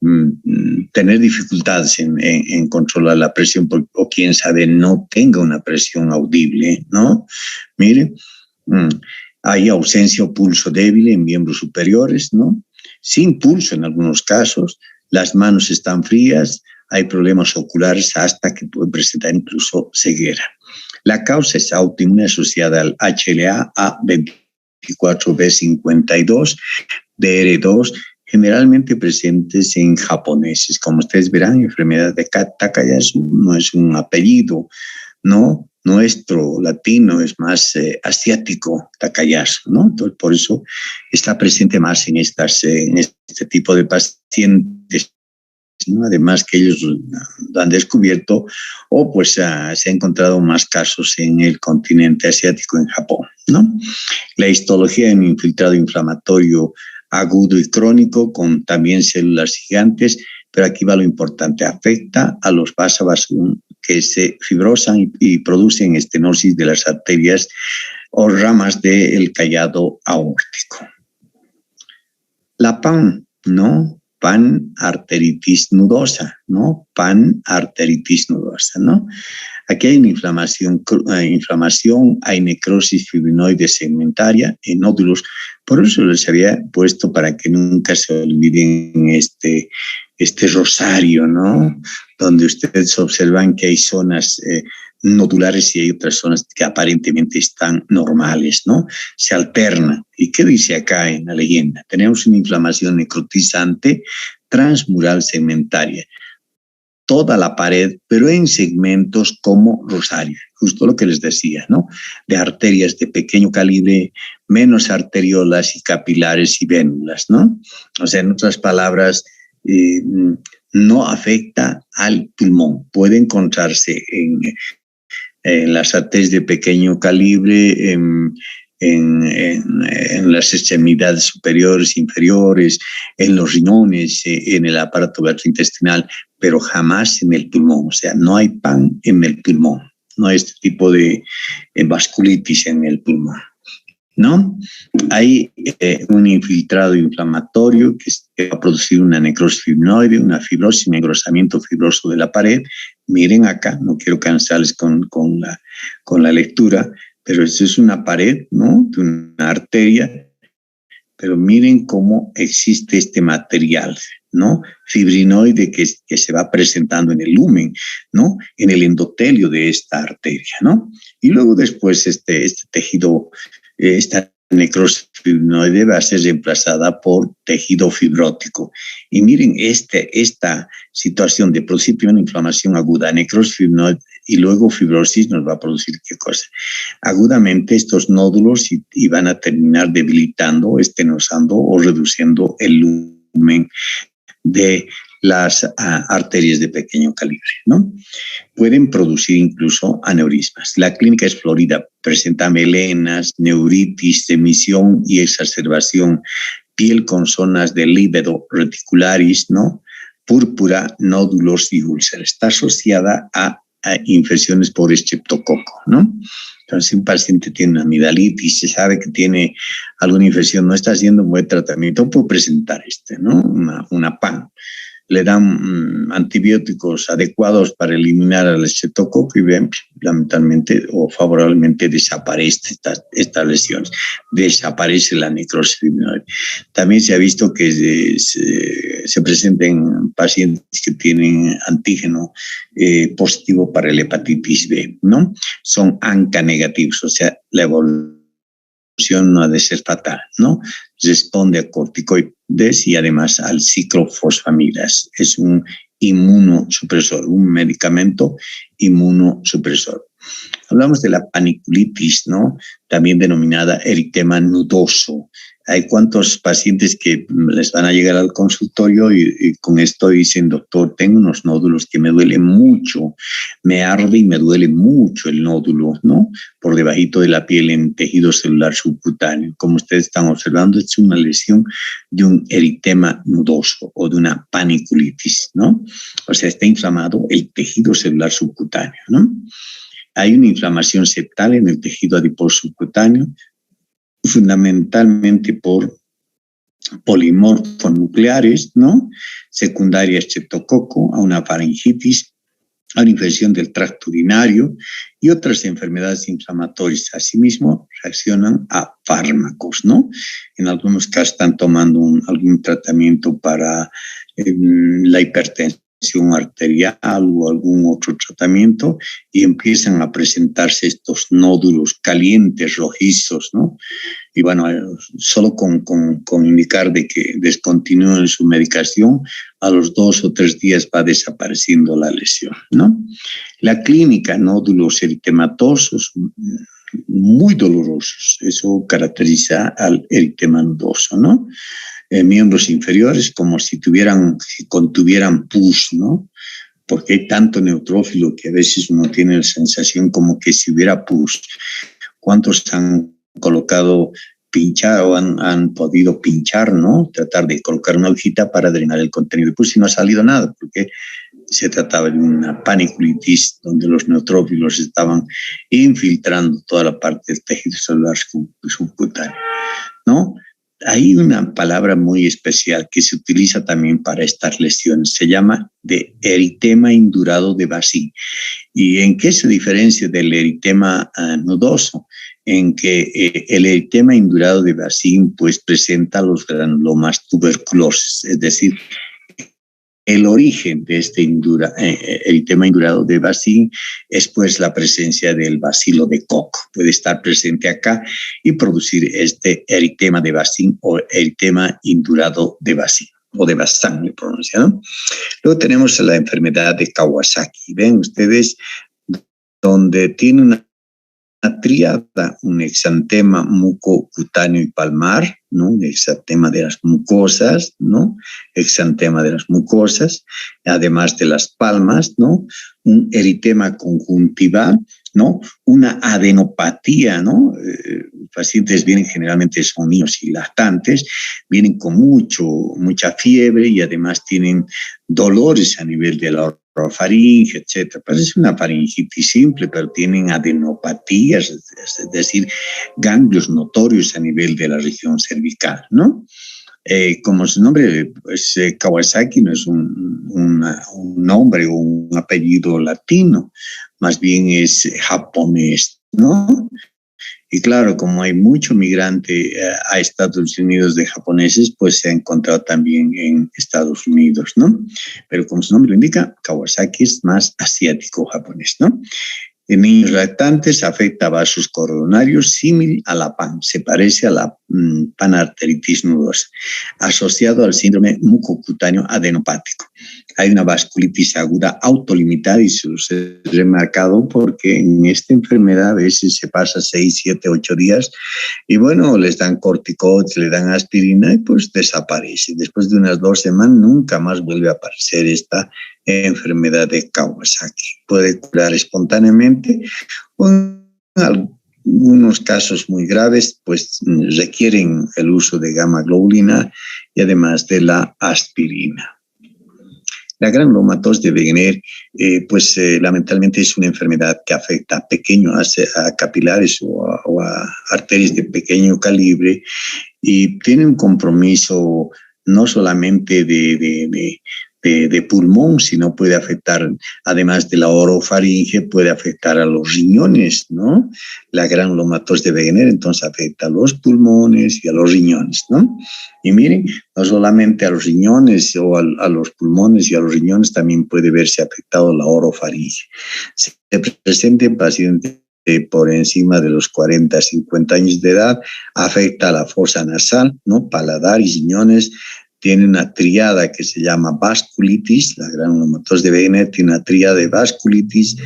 tener dificultades en controlar la presión, o quién sabe no tenga una presión audible, ¿no? Miren, hay ausencia o pulso débil en miembros superiores, ¿no? Sin pulso en algunos casos, las manos están frías, hay problemas oculares hasta que pueden presentar incluso ceguera. La causa es autoinmune asociada al HLA A24B52, DR2, generalmente presentes en japoneses. Como ustedes verán, enfermedad de Takayasu no es un apellido, ¿no? Nuestro latino es más asiático, Takayasu, ¿no? Entonces, por eso está presente más en este tipo de pacientes, ¿no? Además que ellos lo han descubierto, o pues se ha encontrado más casos en el continente asiático, en Japón, ¿no? La histología en infiltrado inflamatorio agudo y crónico, con también células gigantes, pero aquí va lo importante, afecta a los vasos que se fibrosan y producen estenosis de las arterias o ramas del callado aórtico. La PAN, ¿no? Panarteritis nudosa, ¿no? Panarteritis nudosa, ¿no? Aquí hay una inflamación, hay necrosis fibrinoide segmentaria en nódulos. Por eso les había puesto para que nunca se olviden este rosario, ¿no? Donde ustedes observan que hay zonas nodulares y hay otras zonas que aparentemente están normales, ¿no? Se alternan. ¿Y qué dice acá en la leyenda? Tenemos una inflamación necrotizante transmural segmentaria. Toda la pared, pero en segmentos como rosario, justo lo que les decía, ¿no? De arterias de pequeño calibre, menos arteriolas y capilares y vénulas, ¿no? O sea, en otras palabras, no afecta al pulmón. Puede encontrarse en las arterias de pequeño calibre, en las extremidades superiores, inferiores, en los riñones, en el aparato gastrointestinal, pero jamás en el pulmón. O sea, no hay PAN en el pulmón, no hay este tipo de vasculitis en el pulmón, ¿no? Hay un infiltrado inflamatorio que va a producir una necrosis fibrinoide, una fibrosis, un engrosamiento fibroso de la pared. Miren acá, no quiero cansarles con la lectura, pero esto es una pared, ¿no? De una arteria, pero miren cómo existe este material, ¿no? Fibrinoide que se va presentando en el lumen, ¿no? En el endotelio de esta arteria, ¿no? Y luego después este tejido, esta necrosis fibrinoide va a ser reemplazada por tejido fibrótico. Y miren, esta situación de producir primero inflamación aguda, necrosis fibrinoide y luego fibrosis nos va a producir ¿qué cosa? Agudamente estos nódulos y van a terminar debilitando, estenosando o reduciendo el lumen de las arterias de pequeño calibre, ¿no? Pueden producir incluso aneurismas. La clínica es florida, presenta melenas, neuritis, emisión y exacerbación, piel con zonas de líbedo reticularis, ¿no? Púrpura, nódulos y úlceras. Está asociada a infecciones por estreptococo, ¿no? Entonces, si un paciente tiene una amigdalitis, se sabe que tiene alguna infección, no está haciendo un buen tratamiento, puede presentar ¿no? Una PAN. Le dan antibióticos adecuados para eliminar al estreptococo y ven, lamentablemente o favorablemente desaparece estas lesiones, desaparece la necrosis fibrinoide. También se ha visto que se presenta en pacientes que tienen antígeno positivo para el hepatitis B, ¿no? Son ANCA negativos, o sea, la evolución no ha de ser fatal, ¿no? Responde a corticoides y además al ciclofosfamidas. Es un inmunosupresor, un medicamento inmunosupresor. Hablamos de la paniculitis, ¿no? También denominada eritema nudoso. Hay cuantos pacientes que les van a llegar al consultorio y con esto dicen, doctor, tengo unos nódulos que me duelen mucho, me arde y me duele mucho el nódulo, ¿no? Por debajito de la piel en tejido celular subcutáneo. Como ustedes están observando, es una lesión de un eritema nudoso o de una paniculitis, ¿no? O sea, está inflamado el tejido celular subcutáneo, ¿no? Hay una inflamación septal en el tejido adiposo subcutáneo, fundamentalmente por polimorfonucleares, ¿no? Secundaria a estreptococo, a una faringitis, a una infección del tracto urinario y otras enfermedades inflamatorias. Asimismo, reaccionan a fármacos, ¿no? En algunos casos están tomando algún tratamiento para la hipertensión arterial o algún otro tratamiento y empiezan a presentarse estos nódulos calientes, rojizos, ¿no? Y bueno, solo con indicar de que descontinúen su medicación, a los 2 o 3 días va desapareciendo la lesión, ¿no? La clínica, nódulos eritematosos, muy dolorosos, eso caracteriza al eritema nudoso, ¿no? Miembros inferiores como si contuvieran pus, ¿no? Porque hay tanto neutrófilo que a veces uno tiene la sensación como que si hubiera pus. ¿Cuántos han colocado pinchar o han podido pinchar, ¿no? Tratar de colocar una hojita para drenar el contenido de pus y no ha salido nada, porque se trataba de una paniculitis donde los neutrófilos estaban infiltrando toda la parte del tejido celular subcutáneo, ¿no? Hay una palabra muy especial que se utiliza también para estas lesiones. Se llama de eritema indurado de Bassi. ¿Y en qué se diferencia del eritema nudoso? En que el eritema indurado de Bassi pues presenta los granulomas tuberculosos, es decir, el origen de este eritema indurado de Bassi es pues la presencia del bacilo de Koch. Puede estar presente acá y producir este eritema de Bassi o eritema indurado de Bassi o de Bazán, me pronuncia, ¿no? Luego tenemos la enfermedad de Kawasaki. Ven ustedes donde tiene una triada, un exantema mucocutáneo y palmar, ¿no? Un exantema de las mucosas, ¿no? Exantema de las mucosas, además de las palmas, ¿no? Un eritema conjuntival, ¿no? Una adenopatía, ¿no? Pacientes vienen generalmente, son niños y lactantes, vienen con mucha fiebre y además tienen dolores a nivel de la faringe, etc. Parece una faringitis simple, pero tienen adenopatías, es decir, ganglios notorios a nivel de la región cervical, ¿no? Como su nombre, pues Kawasaki no es un nombre o un apellido latino, más bien es japonés, ¿no? Y claro, como hay mucho migrante a Estados Unidos de japoneses, pues se ha encontrado también en Estados Unidos, ¿no? Pero como su nombre lo indica, Kawasaki es más asiático japonés, ¿no? En niños lactantes afecta a vasos coronarios símil a la PAN, se parece a la panarteritis nudosa, asociado al síndrome mucocutáneo adenopático. Hay una vasculitis aguda autolimitada y se ha remarcado porque en esta enfermedad a veces se pasa 6, 7, 8 días y bueno, les dan corticoides, le dan aspirina y pues desaparece. Después de unas 2 semanas nunca más vuelve a aparecer esta enfermedad de Kawasaki. Puede curar espontáneamente o en algunos casos muy graves pues requieren el uso de gamma globulina y además de la aspirina. La granulomatosis de Wegener, lamentablemente es una enfermedad que afecta a capilares o a arterias de pequeño calibre y tiene un compromiso no solamente de de pulmón, sino puede afectar, además de la orofaringe, puede afectar a los riñones, ¿no? La granulomatosis de Wegener, entonces afecta a los pulmones y a los riñones, ¿no? Y miren, no solamente a los riñones o a los pulmones y a los riñones, también puede verse afectado la orofaringe. Se presenta en pacientes por encima de los 40, 50 años de edad, afecta a la fosa nasal, ¿no? Paladar y riñones. Tiene una tríada que se llama vasculitis, la granulomatosis de Wegener tiene una tríada de vasculitis,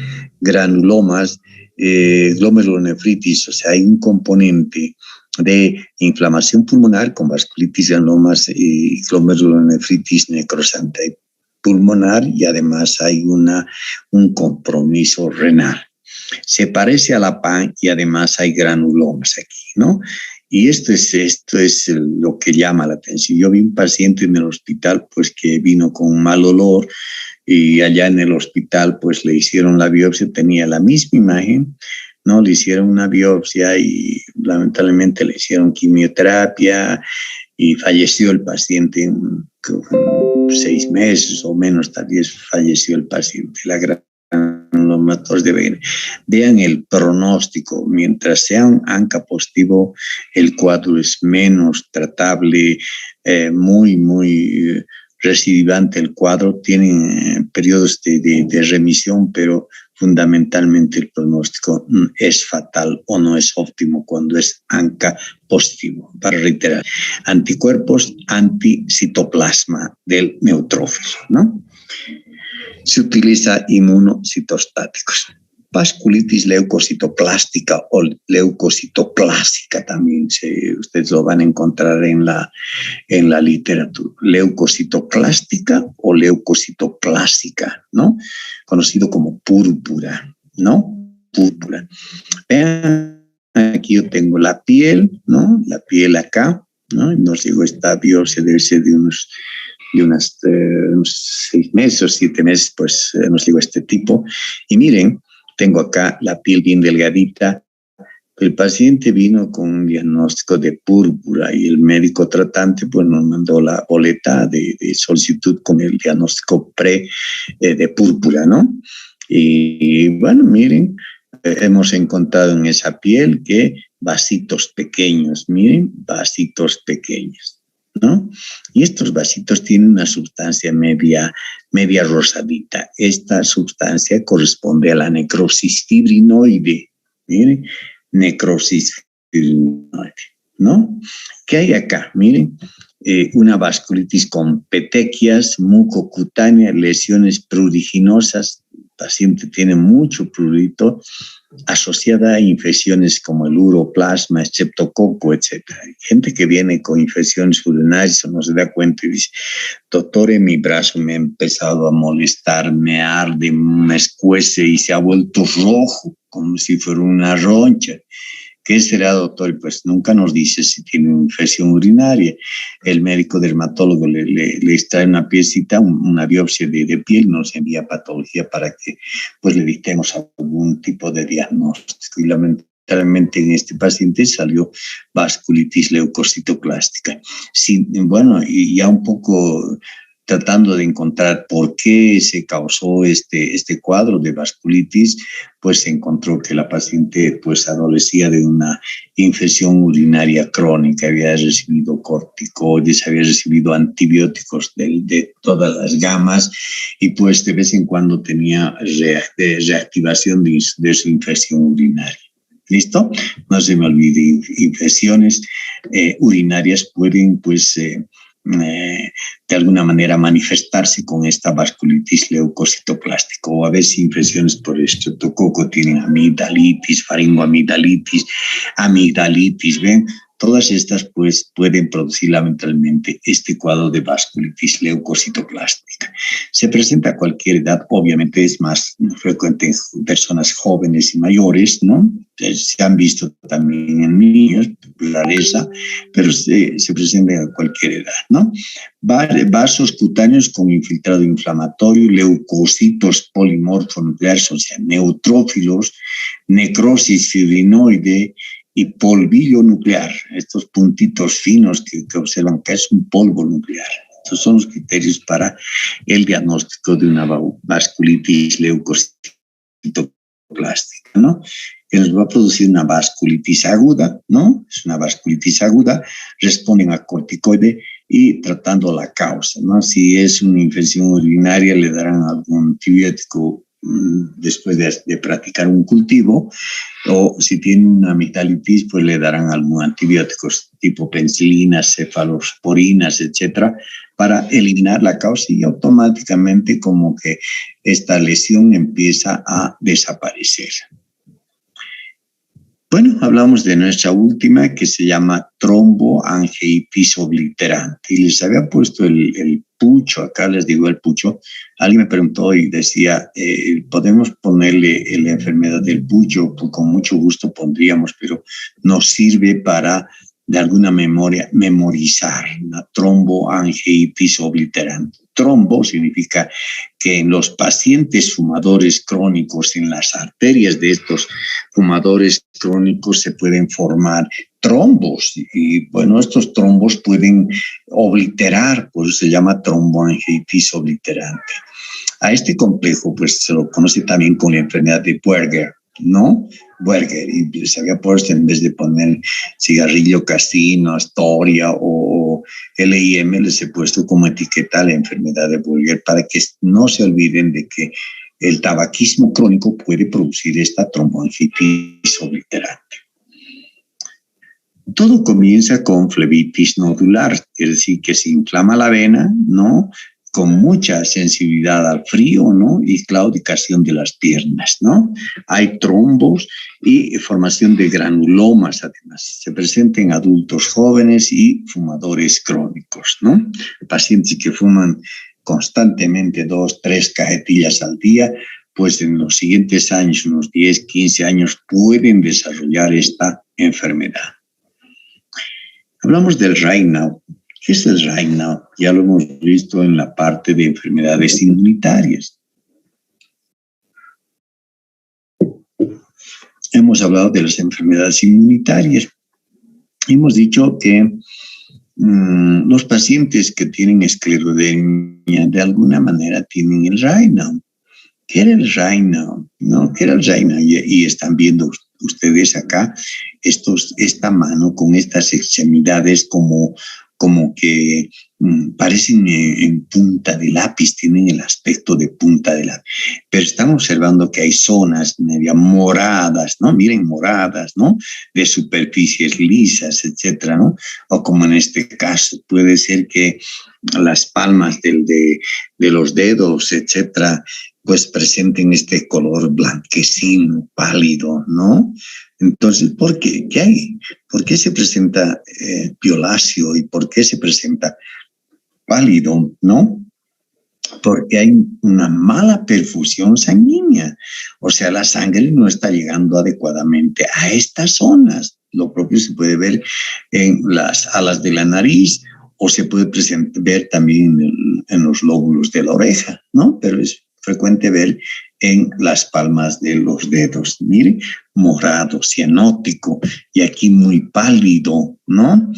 granulomas, glomerulonefritis, o sea, hay un componente de inflamación pulmonar con vasculitis, granulomas y glomerulonefritis necrosante pulmonar, y además hay un compromiso renal. Se parece a la PAN y además hay granulomas aquí, ¿no? Y esto es lo que llama la atención. Yo vi un paciente en el hospital pues que vino con un mal olor, y allá en el hospital pues le hicieron la biopsia, tenía la misma imagen, ¿no? Le hicieron una biopsia y lamentablemente le hicieron quimioterapia y falleció el paciente en 6 meses o menos, tal vez falleció el paciente. La granulomatosis de Wegener. Vean el pronóstico, mientras sea un ANCA positivo, el cuadro es menos tratable, muy recidivante el cuadro, tiene periodos de remisión, pero fundamentalmente el pronóstico es fatal o no es óptimo cuando es ANCA positivo. Para reiterar, anticuerpos anticitoplasma del neutrófilo, ¿no? Se utiliza inmunocitostáticos. Vasculitis leucocitoplástica o leucocitoclásica también, ustedes lo van a encontrar en la literatura. Leucocitoclástica o leucocitoclásica, ¿no? Conocido como púrpura, ¿no? Púrpura. Vean, aquí yo tengo la piel, ¿no? La piel acá, ¿no? Nos digo, esta biopsia debe ser de unos 6 meses o 7 meses, pues nos digo este tipo. Y miren, tengo acá la piel bien delgadita. El paciente vino con un diagnóstico de púrpura y el médico tratante pues nos mandó la boleta de solicitud con el diagnóstico de púrpura, ¿no? Y bueno, miren, hemos encontrado en esa piel que vasitos pequeños, miren, vasitos pequeños, ¿no? Y estos vasitos tienen una sustancia media rosadita. Esta sustancia corresponde a la necrosis fibrinoide. Miren, necrosis fibrinoide, ¿no? ¿Qué hay acá? Miren, una vasculitis con petequias, mucocutánea, lesiones pruriginosas. El paciente tiene mucho prurito, asociada a infecciones como el uroplasma, estreptococo, etc. Hay gente que viene con infecciones urinarias, no se da cuenta y dice, doctor, en mi brazo me ha empezado a molestar, me arde, me escuece y se ha vuelto rojo, como si fuera una roncha. ¿Qué será, doctor? Pues nunca nos dice si tiene una infección urinaria. El médico dermatólogo le extrae una piecita, una biopsia de piel, nos envía patología para que pues le dictemos algún tipo de diagnóstico. Y lamentablemente en este paciente salió vasculitis leucocitoclástica. Sí, bueno, y ya un poco tratando de encontrar por qué se causó este cuadro de vasculitis, pues se encontró que la paciente pues adolecía de una infección urinaria crónica, había recibido corticoides, había recibido antibióticos de todas las gamas y pues de vez en cuando tenía reactivación de su infección urinaria. ¿Listo? No se me olvide, infecciones urinarias pueden pues de alguna manera manifestarse con esta vasculitis leucocitoplástica, o a veces infecciones por estreptococo tienen amigdalitis, faringoamigdalitis, amigdalitis, ¿ven? Todas estas pues pueden producir lamentablemente este cuadro de vasculitis leucocitoplástica. Se presenta a cualquier edad, obviamente es más frecuente en personas jóvenes y mayores, ¿no? Se han visto también en niños, rareza, pero se presenta a cualquier edad, ¿no? Vasos cutáneos con infiltrado inflamatorio, leucocitos polimorfonucleares, o sea, neutrófilos, necrosis fibrinoide y polvillo nuclear, estos puntitos finos que observan que es un polvo nuclear, Estos son los criterios para el diagnóstico de una vasculitis leucocitoplástica, ¿no? Que nos va a producir una vasculitis aguda, ¿no? Es una vasculitis aguda, responden a corticoide y tratando la causa, ¿no? Si es una infección urinaria, le darán algún antibiótico después de practicar un cultivo, o si tiene una amigdalitis, pues le darán algún antibiótico tipo penicilinas, cefalosporinas, etcétera, para eliminar la causa y automáticamente como que esta lesión empieza a desaparecer. Bueno, hablamos de nuestra última que se llama tromboangiitis obliterante y les había puesto el pucho, acá les digo el pucho. Alguien me preguntó y decía, ¿podemos ponerle la enfermedad del pucho? Pues con mucho gusto pondríamos, pero nos sirve para de alguna memorizar la tromboangiitis obliterante. Trombo significa que en los pacientes fumadores crónicos, en las arterias de estos fumadores crónicos se pueden formar trombos y bueno, estos trombos pueden obliterar, por eso se llama tromboangiitis obliterante. A este complejo pues se lo conoce también con la enfermedad de Buerger, ¿no? Buerger, y les había puesto en vez de poner cigarrillo casino, Astoria o LIM, les he puesto como etiqueta la enfermedad de Buerger para que no se olviden de que el tabaquismo crónico puede producir esta tromboangiitis obliterante. Todo comienza con flebitis nodular, es decir, que se inflama la vena, ¿no? Con mucha sensibilidad al frío, ¿no? Y claudicación de las piernas, ¿no? Hay trombos y formación de granulomas, además. Se presenta en adultos jóvenes y fumadores crónicos, ¿no? Pacientes que fuman constantemente 2, 3 cajetillas al día, pues en los siguientes años, unos 10, 15 años, pueden desarrollar esta enfermedad. Hablamos del Raynaud. ¿Qué es el Raynaud? Ya lo hemos visto en la parte de enfermedades inmunitarias. Hemos hablado de las enfermedades inmunitarias. Hemos dicho que los pacientes que tienen esclerodermia de alguna manera tienen el Raynaud. ¿Qué era el Raynaud? ¿No? ¿Qué era el Raynaud? Y están viendo ustedes acá esta mano con estas extremidades como que parecen en punta de lápiz, tienen el aspecto de punta de lápiz. Pero estamos observando que hay zonas media moradas, ¿no? Miren, moradas, ¿no? De superficies lisas, etcétera, ¿no? O como en este caso, puede ser que las palmas de los dedos, etcétera, pues presenten este color blanquecino, pálido, ¿no? Entonces, ¿por qué? ¿Qué hay? ¿Por qué se presenta violáceo y por qué se presenta pálido, no? Porque hay una mala perfusión sanguínea. O sea, la sangre no está llegando adecuadamente a estas zonas. Lo propio se puede ver en las alas de la nariz o se puede ver también en los lóbulos de la oreja, ¿no? Pero es frecuente ver en las palmas de los dedos. Mire, morado, cianótico y aquí muy pálido, ¿no?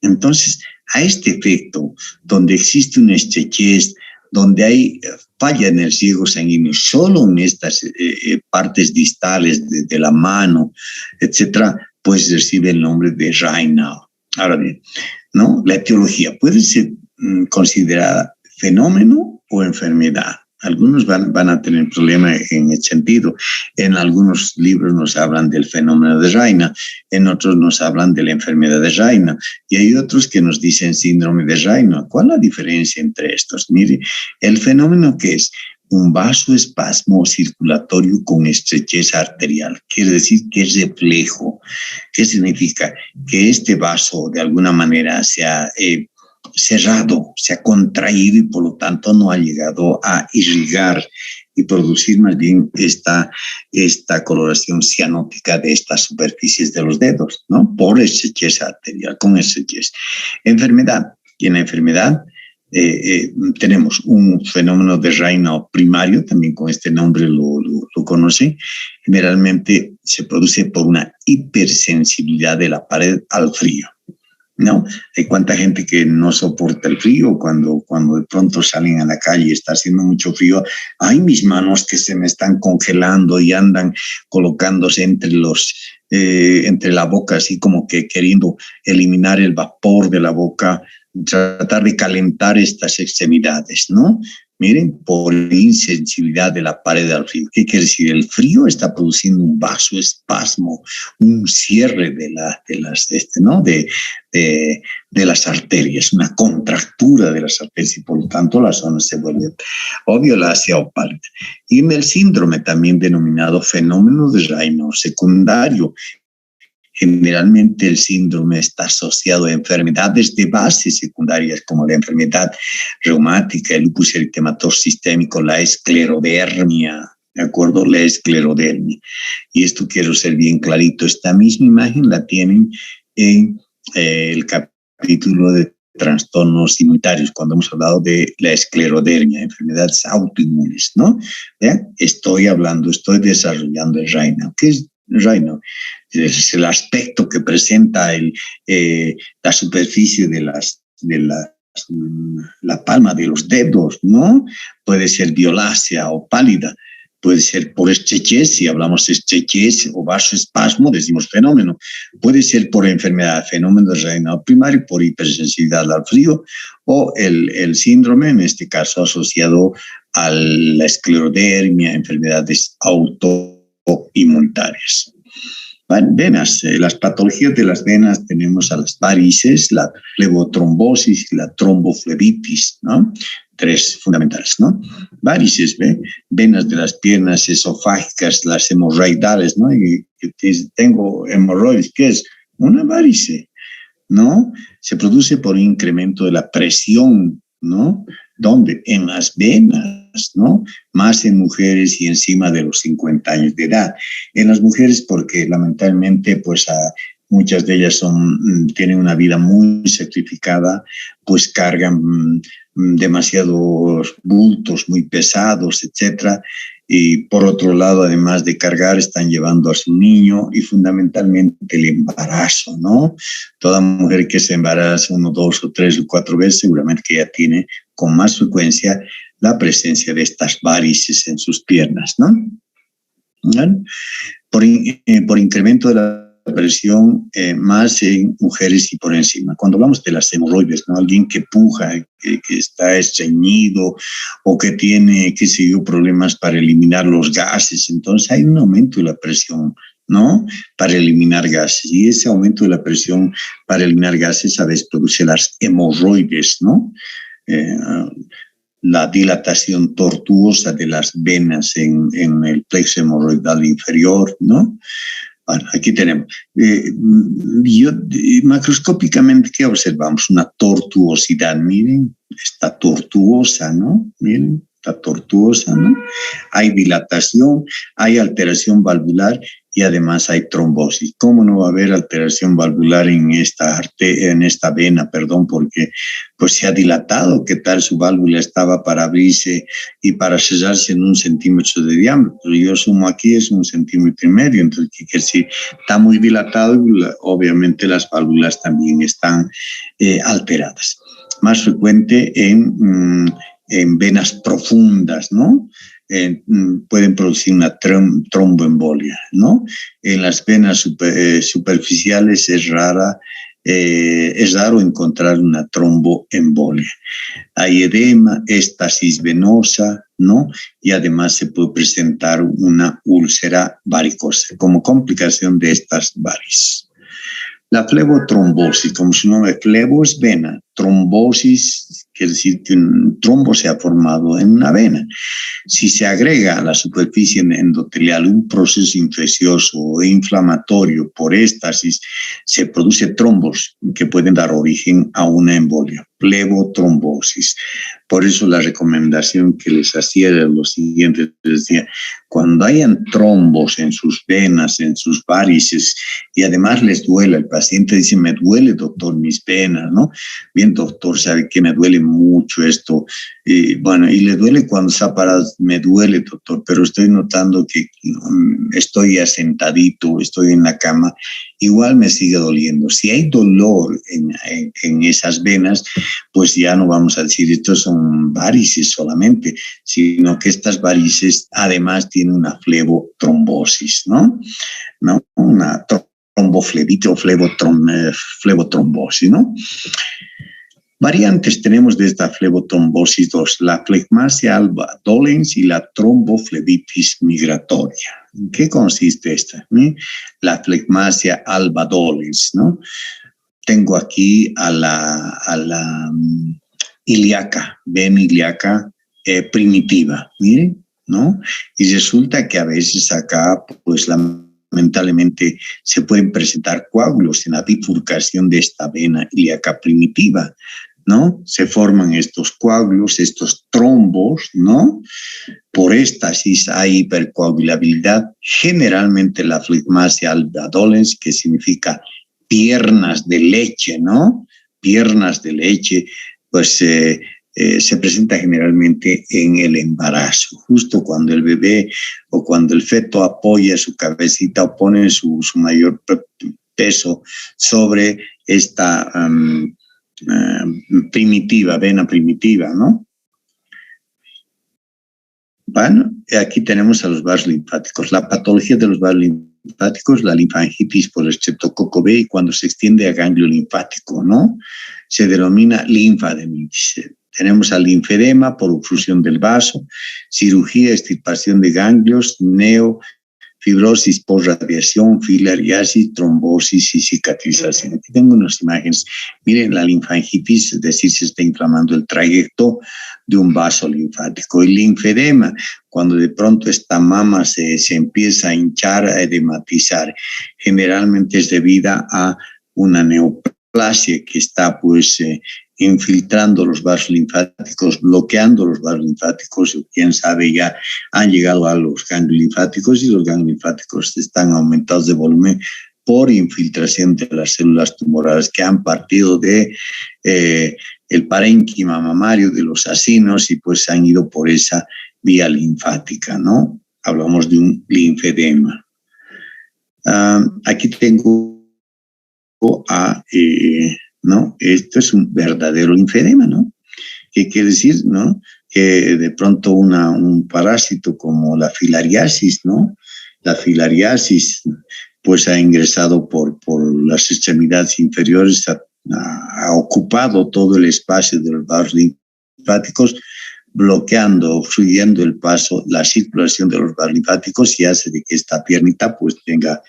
Entonces, a este efecto, donde existe una estrechez, donde hay falla en el ciego sanguíneo, solo en estas partes distales de la mano, etcétera, pues recibe el nombre de Raynaud. Ahora bien, ¿no? La etiología puede ser considerada fenómeno o enfermedad. Algunos van a tener problemas en ese sentido. En algunos libros nos hablan del fenómeno de Raynaud, en otros nos hablan de la enfermedad de Raynaud y hay otros que nos dicen síndrome de Raynaud. ¿Cuál es la diferencia entre estos? Mire, el fenómeno que es un vasoespasmo circulatorio con estrechez arterial, quiere decir que es reflejo. ¿Qué significa? Que este vaso de alguna manera se ha cerrado, se ha contraído y por lo tanto no ha llegado a irrigar y producir más bien esta coloración cianótica de estas superficies de los dedos, ¿no? Por estrechez arterial, con estrechez. Enfermedad. Y en la enfermedad tenemos un fenómeno de Raynaud primario, también con este nombre lo conocen. Generalmente se produce por una hipersensibilidad de la pared al frío. ¿no? Hay cuánta gente que no soporta el frío cuando de pronto salen a la calle y está haciendo mucho frío. Ay, mis manos que se me están congelando y andan colocándose entre la boca, así como que queriendo eliminar el vapor de la boca, tratar de calentar estas extremidades, ¿no? Miren, por insensibilidad de la pared al frío. ¿Qué quiere decir? El frío está produciendo un vasoespasmo, un cierre de las arterias, una contractura de las arterias y por lo tanto la zona se vuelve o violácea o pálida. Y en el síndrome también denominado fenómeno de Raynaud secundario, generalmente el síndrome está asociado a enfermedades de base secundarias como la enfermedad reumática, el lupus eritematoso sistémico, la esclerodermia, ¿de acuerdo? La esclerodermia. Y esto quiero ser bien clarito. Esta misma imagen la tienen en el capítulo de trastornos inmunitarios, cuando hemos hablado de la esclerodermia, enfermedades autoinmunes, ¿no? ¿Vean? Estoy desarrollando el Raynaud. ¿Qué es Raynaud? Es el aspecto que presenta la superficie de la palma de los dedos, ¿no? Puede ser violácea o pálida, puede ser por estrechez, si hablamos de estrechez o vasoespasmo, decimos fenómeno, puede ser por enfermedad, fenómeno de Raynaud primario, por hipersensibilidad al frío, o el síndrome, en este caso asociado a la esclerodermia, enfermedades autoinmunitarias. Venas, las patologías de las venas tenemos a las varices, la flevotrombosis y la tromboflebitis, ¿no? Tres fundamentales, ¿no? Varices, venas de las piernas esofágicas, las hemorroidales, ¿no? Y tengo hemorroides, ¿qué es? Una varice, ¿no? Se produce por un incremento de la presión, ¿no? ¿Dónde? En las venas, ¿no? Más en mujeres y encima de los 50 años de edad. En las mujeres porque lamentablemente pues muchas de ellas tienen una vida muy sacrificada, pues cargan demasiados bultos muy pesados, etcétera. Y por otro lado, además de cargar, están llevando a su niño y fundamentalmente el embarazo, ¿no? Toda mujer que se embaraza 1, 2 o 3 o 4 veces seguramente que ya tiene con más frecuencia la presencia de estas varices en sus piernas, ¿no? ¿Vale? Por incremento de la presión más en mujeres y por encima. Cuando hablamos de las hemorroides, ¿no? Alguien que puja, que está estreñido o que tiene, qué sé yo, problemas para eliminar los gases, entonces hay un aumento de la presión, ¿no? Para eliminar gases. Y ese aumento de la presión para eliminar gases a veces produce las hemorroides, ¿no? La dilatación tortuosa de las venas en el plexo hemorroidal inferior, ¿no? Bueno, aquí tenemos. Macroscópicamente, ¿qué observamos? Una tortuosidad, miren, está tortuosa, ¿no? Miren, está tortuosa, ¿no? Hay dilatación, hay alteración valvular y además hay trombosis. ¿Cómo no va a haber alteración valvular en esta vena, porque pues se ha dilatado? ¿Qué tal su válvula estaba para abrirse y para cerrarse en 1 centímetro de diámetro? Yo sumo aquí es 1,5 centímetros, entonces ¿qué quiere decir? Está muy dilatado y obviamente las válvulas también están alteradas. Más frecuente en venas profundas, ¿no? Pueden producir una tromboembolia, ¿no? En las venas superficiales es raro encontrar una tromboembolia. Hay edema, éstasis venosa, ¿no? Y además se puede presentar una úlcera varicosa como complicación de estas varices. La flevotrombosis, como su nombre, flevo es vena, trombosis quiere decir que un trombo se ha formado en una vena. Si se agrega a la superficie endotelial un proceso infeccioso o inflamatorio por éstasis, se produce trombos que pueden dar origen a una embolia, flevotrombosis. Por eso la recomendación que les hacía era lo siguiente, les decía, cuando hayan trombos en sus venas, en sus varices, y además les duele, el paciente dice, me duele, doctor, mis venas, ¿no? Bien, bien, doctor, sabe que me duele mucho esto. Bueno, y le duele cuando está parado, me duele, doctor, pero estoy notando que estoy asentadito, estoy en la cama, igual me sigue doliendo. Si hay dolor en esas venas, pues ya no vamos a decir estos son varices solamente, sino que estas varices además tienen una flebotrombosis, ¿no? Una tromboflebitis o flebotrombosis, ¿no? Variantes tenemos de esta flebotrombosis dos, la flegmasia alba dolens y la tromboflebitis migratoria. ¿En qué consiste esta? La flegmasia alba dolens, ¿no? Tengo aquí a la ilíaca, vena ilíaca primitiva, miren, ¿no? Y resulta que a veces acá, pues lamentablemente se pueden presentar coágulos en la bifurcación de esta vena ilíaca primitiva, ¿no? Se forman estos coágulos, estos trombos, ¿no? Por éstasis hay hipercoagulabilidad, generalmente la flegmasia alba dolens, que significa piernas de leche, ¿no? Piernas de leche, pues se presenta generalmente en el embarazo, justo cuando el bebé o cuando el feto apoya su cabecita o pone su mayor peso sobre esta vena primitiva, ¿no? Bueno, aquí tenemos a los vasos linfáticos. La patología de los vasos linfáticos, la linfangitis por estreptococo B, y cuando se extiende a ganglio linfático, ¿no? Se denomina linfadenitis. Tenemos al linfedema por obstrucción del vaso, cirugía, extirpación de ganglios, fibrosis por radiación, filariasis, trombosis y cicatrización. Aquí tengo unas imágenes. Miren la linfangitis, es decir, se está inflamando el trayecto de un vaso linfático. El linfedema, cuando de pronto esta mama se empieza a hinchar, a edematizar, generalmente es debida a una neoplasia que está pues infiltrando los vasos linfáticos, bloqueando los vasos linfáticos, quién sabe, ya han llegado a los ganglios linfáticos y los ganglios linfáticos están aumentados de volumen por infiltración de las células tumorales que han partido de el parénquima mamario de los acinos y pues han ido por esa vía linfática, ¿no? Hablamos de un linfedema. Aquí tengo a... ¿no? Esto es un verdadero linfedema, ¿no? ¿Qué quiere decir, no? Que de pronto un parásito como la filariasis, ¿no? La filariasis, pues ha ingresado por las extremidades inferiores, ha ocupado todo el espacio de los vasos linfáticos, bloqueando, obstruyendo el paso, la circulación de los vasos linfáticos y hace de que esta piernita pues tenga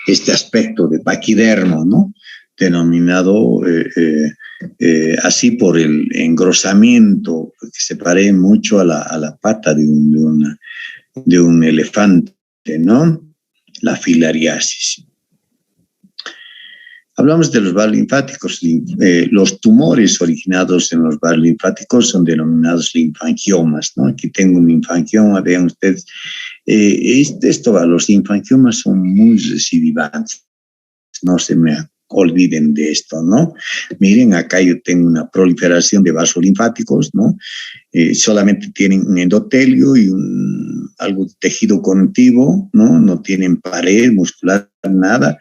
este aspecto de paquidermo, ¿no? Denominado así por el engrosamiento, que se parece mucho a la pata de un elefante, ¿no? La filariasis. Hablamos de los vasos linfáticos. Los tumores originados en los vasos linfáticos son denominados linfangiomas, ¿no? Aquí tengo un linfangioma, vean ustedes. Los linfangiomas son muy recidivantes, no se me olviden de esto, ¿no? Miren, acá yo tengo una proliferación de vasos linfáticos, ¿no? Solamente tienen un endotelio y algo de tejido conectivo, ¿no? No tienen pared muscular, nada.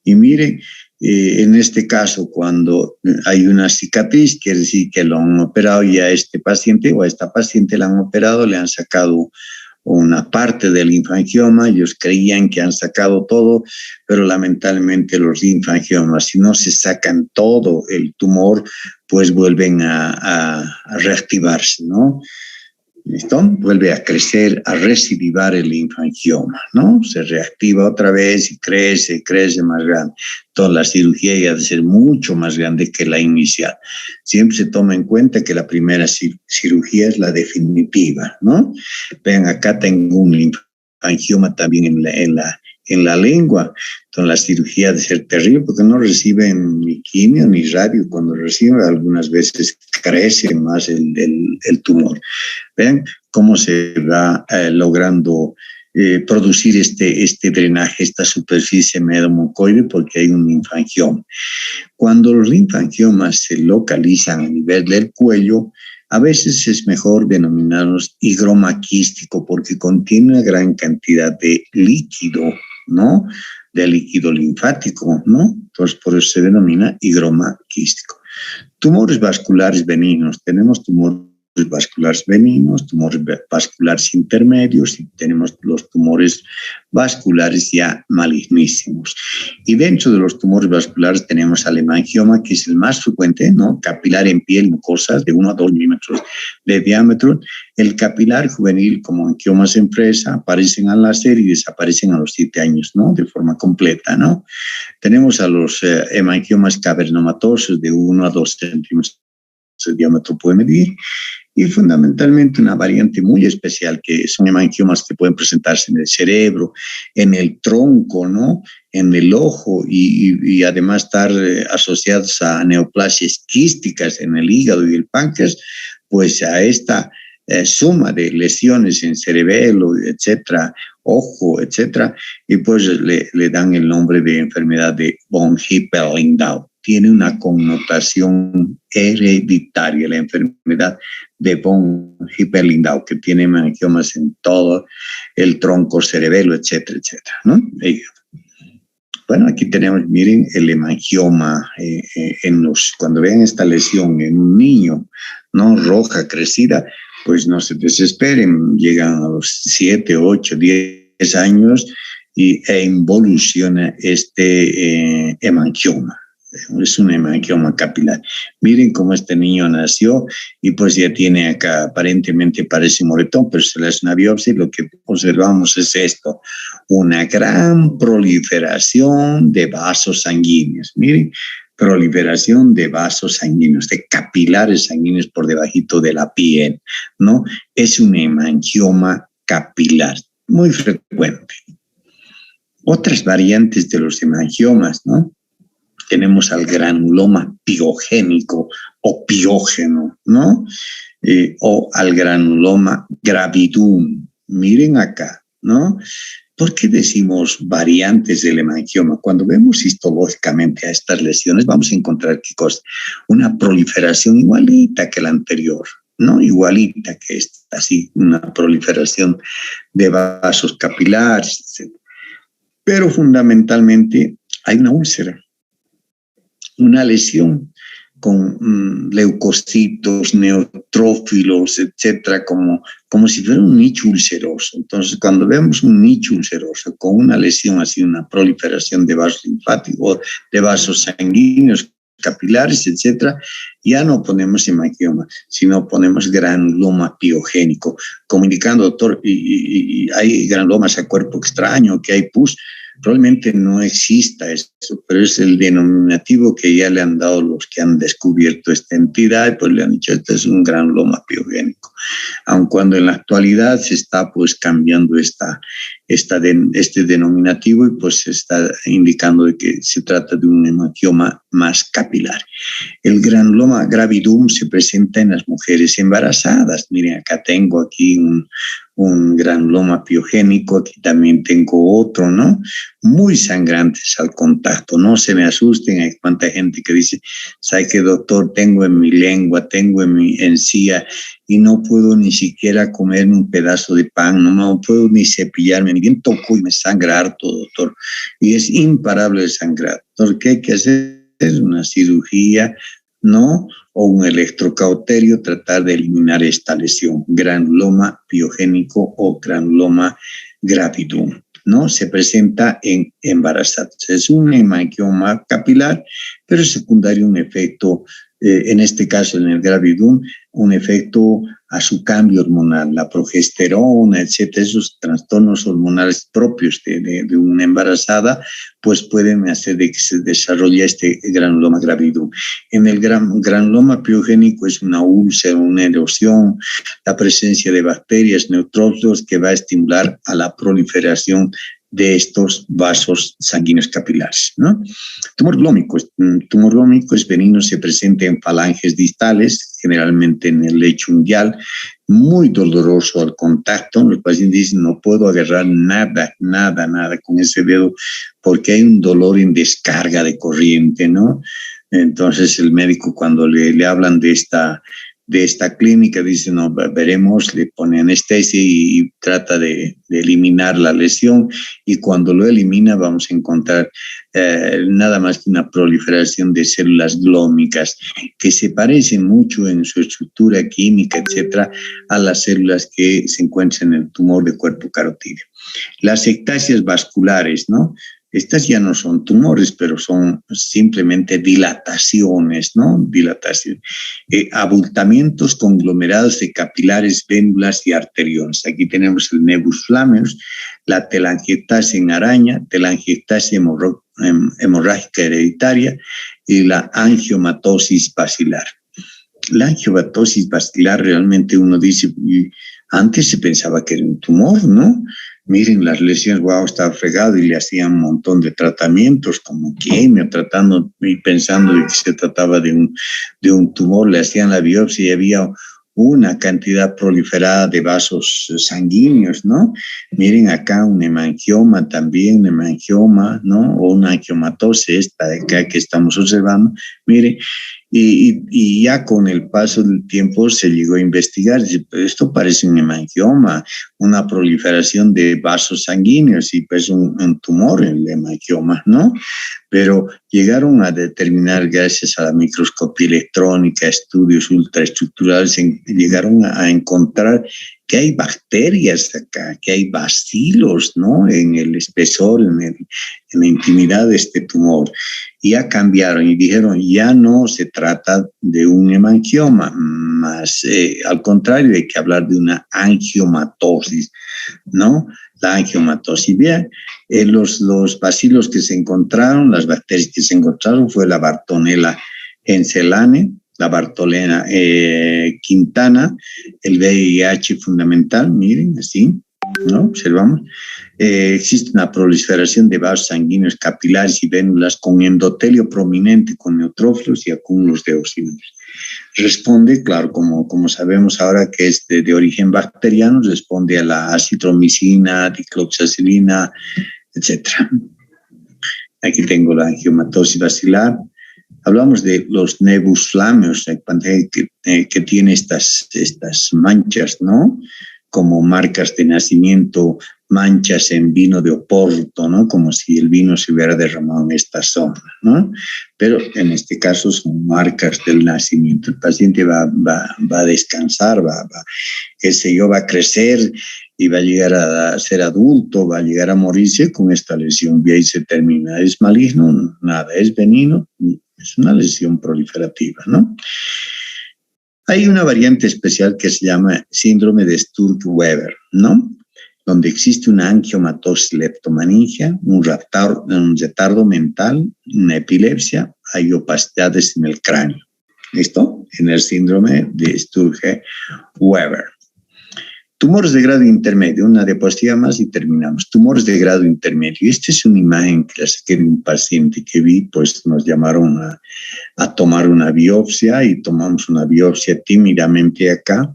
Y miren, en este caso, cuando hay una cicatriz, quiere decir que lo han operado y a este paciente o a esta paciente la han operado, le han sacado una parte del linfangioma. Ellos creían que han sacado todo, pero lamentablemente los linfangiomas, si no se sacan todo el tumor, pues vuelven a reactivarse, ¿no? ¿Listo? Vuelve a crecer, a recidivar el linfangioma, ¿no? Se reactiva otra vez y crece más grande. Entonces la cirugía ya debe ser mucho más grande que la inicial. Siempre se toma en cuenta que la primera cirugía es la definitiva, ¿no? Vean, acá tengo un linfangioma también en la lengua. Entonces la cirugía debe ser terrible porque no reciben ni quimio ni radio. Cuando reciben, algunas veces crece más el tumor. Vean cómo se va logrando producir este drenaje, esta superficie medomucoide, porque hay un linfangioma. Cuando los linfangiomas se localizan a nivel del cuello, a veces es mejor denominarlos higroma quístico porque contiene una gran cantidad de líquido, ¿no? De líquido linfático, ¿no? Entonces, por eso se denomina higroma quístico. Tumores vasculares benignos. Tenemos tumores vasculares benignos, tumores vasculares intermedios y tenemos los tumores vasculares ya malignísimos. Y dentro de los tumores vasculares tenemos al hemangioma, que es el más frecuente, ¿no? Capilar en piel, mucosas de 1 a 2 milímetros de diámetro. El capilar juvenil, como angiomas en fresa, aparecen al nacer y desaparecen a los 7 años, ¿no? De forma completa, ¿no? Tenemos a los hemangiomas cavernomatosos de 1 a 2 centímetros de diámetro puede medir, y fundamentalmente una variante muy especial que son hemangiomas que pueden presentarse en el cerebro, en el tronco, ¿no? En el ojo y además estar asociados a neoplasias quísticas en el hígado y el páncreas, pues a esta suma de lesiones en cerebelo, etcétera, ojo, etcétera, y pues le dan el nombre de enfermedad de von Hippel-Lindau. Tiene una connotación hereditaria, la enfermedad de von Hippel-Lindau, que tiene hemangiomas en todo el tronco, cerebelo, etcétera, etcétera, ¿no? Bueno, aquí tenemos, miren, el hemangioma cuando vean esta lesión en un niño, ¿no? Roja, crecida, pues no se desesperen, llegan a los 7, 8, 10 años e involuciona este hemangioma. Es un hemangioma capilar. Miren cómo este niño nació y pues ya tiene acá, aparentemente parece moretón, pero se le hace una biopsia y lo que observamos es esto, una gran proliferación de vasos sanguíneos. Miren, proliferación de vasos sanguíneos, de capilares sanguíneos por debajito de la piel, ¿no? Es un hemangioma capilar, muy frecuente. Otras variantes de los hemangiomas, ¿no? Tenemos al granuloma piogénico o piógeno, ¿no? O al granuloma gravidum. Miren acá, ¿no? ¿Por qué decimos variantes del hemangioma? Cuando vemos histológicamente a estas lesiones, vamos a encontrar ¿qué cosa? Una proliferación igualita que la anterior, ¿no? Igualita que esta, así, una proliferación de vasos capilares, etc. Pero fundamentalmente hay una úlcera, una lesión con leucocitos, neutrófilos, etcétera, como si fuera un nicho ulceroso. Entonces, cuando vemos un nicho ulceroso con una lesión así, una proliferación de vasos linfáticos, de vasos sanguíneos, capilares, etcétera, ya no ponemos hemangioma, sino ponemos granuloma piogénico, como indicando, doctor, y hay granulomas a cuerpo extraño, que hay pus. Probablemente no exista eso, pero es el denominativo que ya le han dado los que han descubierto esta entidad, pues le han dicho, este es un granuloma piogénico. Aun cuando en la actualidad se está pues cambiando este denominativo y pues se está indicando de que se trata de un hemangioma más capilar. El granuloma gravidum se presenta en las mujeres embarazadas. Miren, acá tengo aquí un granuloma piogénico, aquí también tengo otro, ¿no? Muy sangrantes al contacto, no se me asusten, hay cuánta gente que dice, ¿sabe qué, doctor? Tengo en mi lengua, tengo en mi encía y no puedo ni siquiera comerme un pedazo de pan, no puedo ni cepillarme, ni bien toco y me sangra harto, doctor, y es imparable el sangrar. Entonces, ¿qué hay que hacer? Una cirugía, ¿no? O un electrocauterio, tratar de eliminar esta lesión, granuloma piogénico o granuloma gravidum, ¿no? Se presenta en embarazadas. Es un hemangioma capilar, pero secundario un efecto, en este caso en el gravidum, un efecto a su cambio hormonal, la progesterona, etcétera, esos trastornos hormonales propios de una embarazada, pues pueden hacer de que se desarrolle este granuloma gravidum. En el granuloma piogénico es una úlcera, una erosión, la presencia de bacterias, neutrófilos que va a estimular a la proliferación de estos vasos sanguíneos capilares, ¿no? Tumor glómico es benigno, se presenta en falanges distales, generalmente en el lecho unguial, muy doloroso al contacto. Los pacientes dicen, no puedo agarrar nada con ese dedo porque hay un dolor en descarga de corriente, ¿no? Entonces el médico cuando le hablan de esta clínica, dice, no, veremos, le pone anestesia y trata de eliminar la lesión, y cuando lo elimina vamos a encontrar nada más que una proliferación de células glómicas que se parecen mucho en su estructura química, etcétera, a las células que se encuentran en el tumor de cuerpo carotídeo. Las ectasias vasculares, ¿no? Estas ya no son tumores, pero son simplemente dilataciones, ¿no? Dilatación. Abultamientos conglomerados de capilares, vénulas y arteriones. Aquí tenemos el nebus flammeus, la telangiectasia en araña, telangiectasia hemorrágica hereditaria y la angiomatosis basilar. La angiomatosis basilar realmente uno dice, antes se pensaba que era un tumor, ¿no? Miren las lesiones, wow, estaba fregado, y le hacían un montón de tratamientos como quimio, tratando y pensando de que se trataba de un tumor. Le hacían la biopsia y había una cantidad proliferada de vasos sanguíneos, ¿no? Miren acá un hemangioma también, un hemangioma, ¿no? O una angiomatosis, esta de acá que estamos observando, miren. Y ya con el paso del tiempo se llegó a investigar, esto parece un hemangioma, una proliferación de vasos sanguíneos, y pues un tumor, el hemangioma, ¿no? Pero llegaron a determinar, gracias a la microscopía electrónica, estudios ultraestructurales, llegaron a encontrar que hay bacterias acá, que hay bacilos, ¿no? En el espesor, en la intimidad de este tumor. Y ya cambiaron y dijeron, ya no se trata de un hemangioma, más al contrario, hay que hablar de una angiomatosis, ¿no? La angiomatosis. Bien, los bacilos que se encontraron, las bacterias que se encontraron, fue la Bartonella encelane, la Bartolena quintana, el VIH fundamental, miren, así, ¿no? Observamos. Existe una proliferación de vasos sanguíneos capilares y vénulas con endotelio prominente, con neutrófilos y acúmulos de eosinoros. Responde, claro, como sabemos ahora que es de origen bacteriano, responde a la acitromicina, dicloxacilina, etc. Aquí tengo la angiomatosis basilar. Hablamos de los nebus flammeus, que tiene estas manchas, ¿no? Como marcas de nacimiento, manchas en vino de Oporto, ¿no? Como si el vino se hubiera derramado en esta zona, ¿no? Pero en este caso son marcas del nacimiento. El paciente va a descansar, qué sé yo, va a crecer y va a llegar a ser adulto, va a llegar a morirse con esta lesión. Y ahí se termina. ¿Es maligno? Nada. ¿Es benigno? Es una lesión proliferativa, ¿no? Hay una variante especial que se llama síndrome de Sturge-Weber, ¿no? Donde existe una angiomatosis leptomeningia, un retardo mental, una epilepsia, hay opacidades en el cráneo. ¿Listo? En el síndrome de Sturge-Weber. Tumores de grado intermedio, una diapositiva más y terminamos. Tumores de grado intermedio. Esta es una imagen que la saqué de un paciente que vi, pues nos llamaron a tomar una biopsia y tomamos una biopsia tímidamente acá.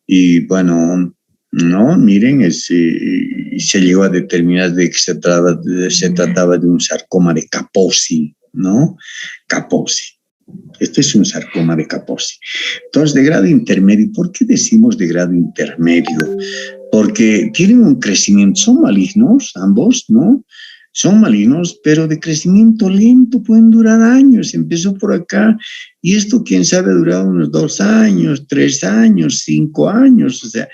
Y bueno, no, miren, se llegó a determinar de que se trataba de un sarcoma de Kaposi, ¿no? Kaposi. Este es un sarcoma de Kaposi. Entonces, de grado intermedio, ¿por qué decimos de grado intermedio? Porque tienen un crecimiento, son malignos ambos, ¿no? Son malignos, pero de crecimiento lento, pueden durar años. Empezó por acá y esto, quién sabe, ha durado unos 2 años, 3 años, 5 años. O sea,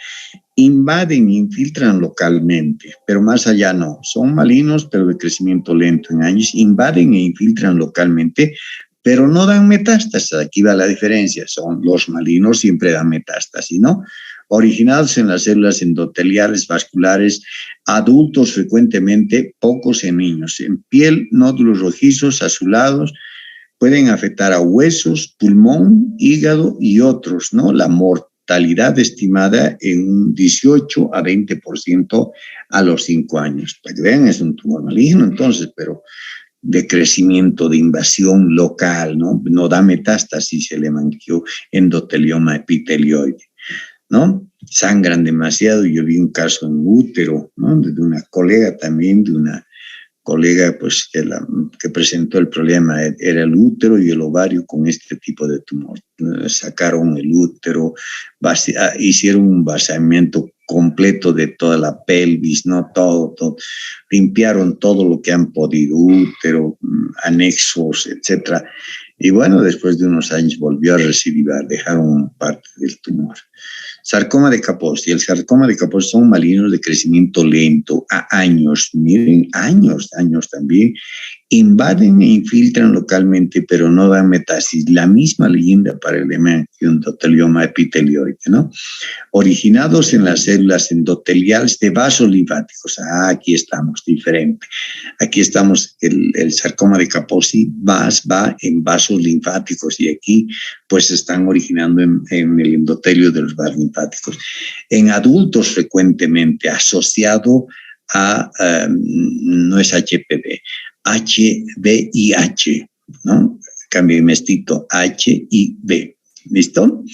invaden, infiltran localmente, pero más allá no. Son malignos, pero de crecimiento lento en años, invaden e infiltran localmente, pero no dan metástasis. Aquí va la diferencia. Son los malignos, siempre dan metástasis, ¿no? Originados en las células endoteliales vasculares, adultos frecuentemente, pocos en niños. En piel, nódulos rojizos, azulados, pueden afectar a huesos, pulmón, hígado y otros, ¿no? La mortalidad estimada en un 18 a 20% a los 5 años. Para que vean, es un tumor maligno entonces, pero de crecimiento, de invasión local, ¿no? No da metástasis el hemangiosendotelioma epitelioide, ¿no? Sangran demasiado. Yo vi un caso en útero, ¿no? De una colega también, de una colega pues que presentó el problema, era el útero y el ovario con este tipo de tumor. Sacaron el útero, hicieron un vaciamiento completo de toda la pelvis, ¿no? Todo, limpiaron todo lo que han podido, útero, anexos, etcétera. Y bueno, después de unos años volvió a recidivar, dejaron parte del tumor. Sarcoma de Kaposi. El sarcoma de Kaposi son malignos de crecimiento lento a años, miren, años también. Invaden e infiltran localmente, pero no dan metástasis. La misma leyenda para el hemangiosendotelioma epitelioide, ¿no? Originados en las células endoteliales de vasos linfáticos. Aquí estamos, diferente. Aquí estamos, el sarcoma de Kaposi va en vasos linfáticos y aquí pues se están originando en el endotelio de los vasos linfáticos. En adultos frecuentemente asociado a, no es HPV, HVIH, ¿no? Cambio mestito, HIV. ¿Listo?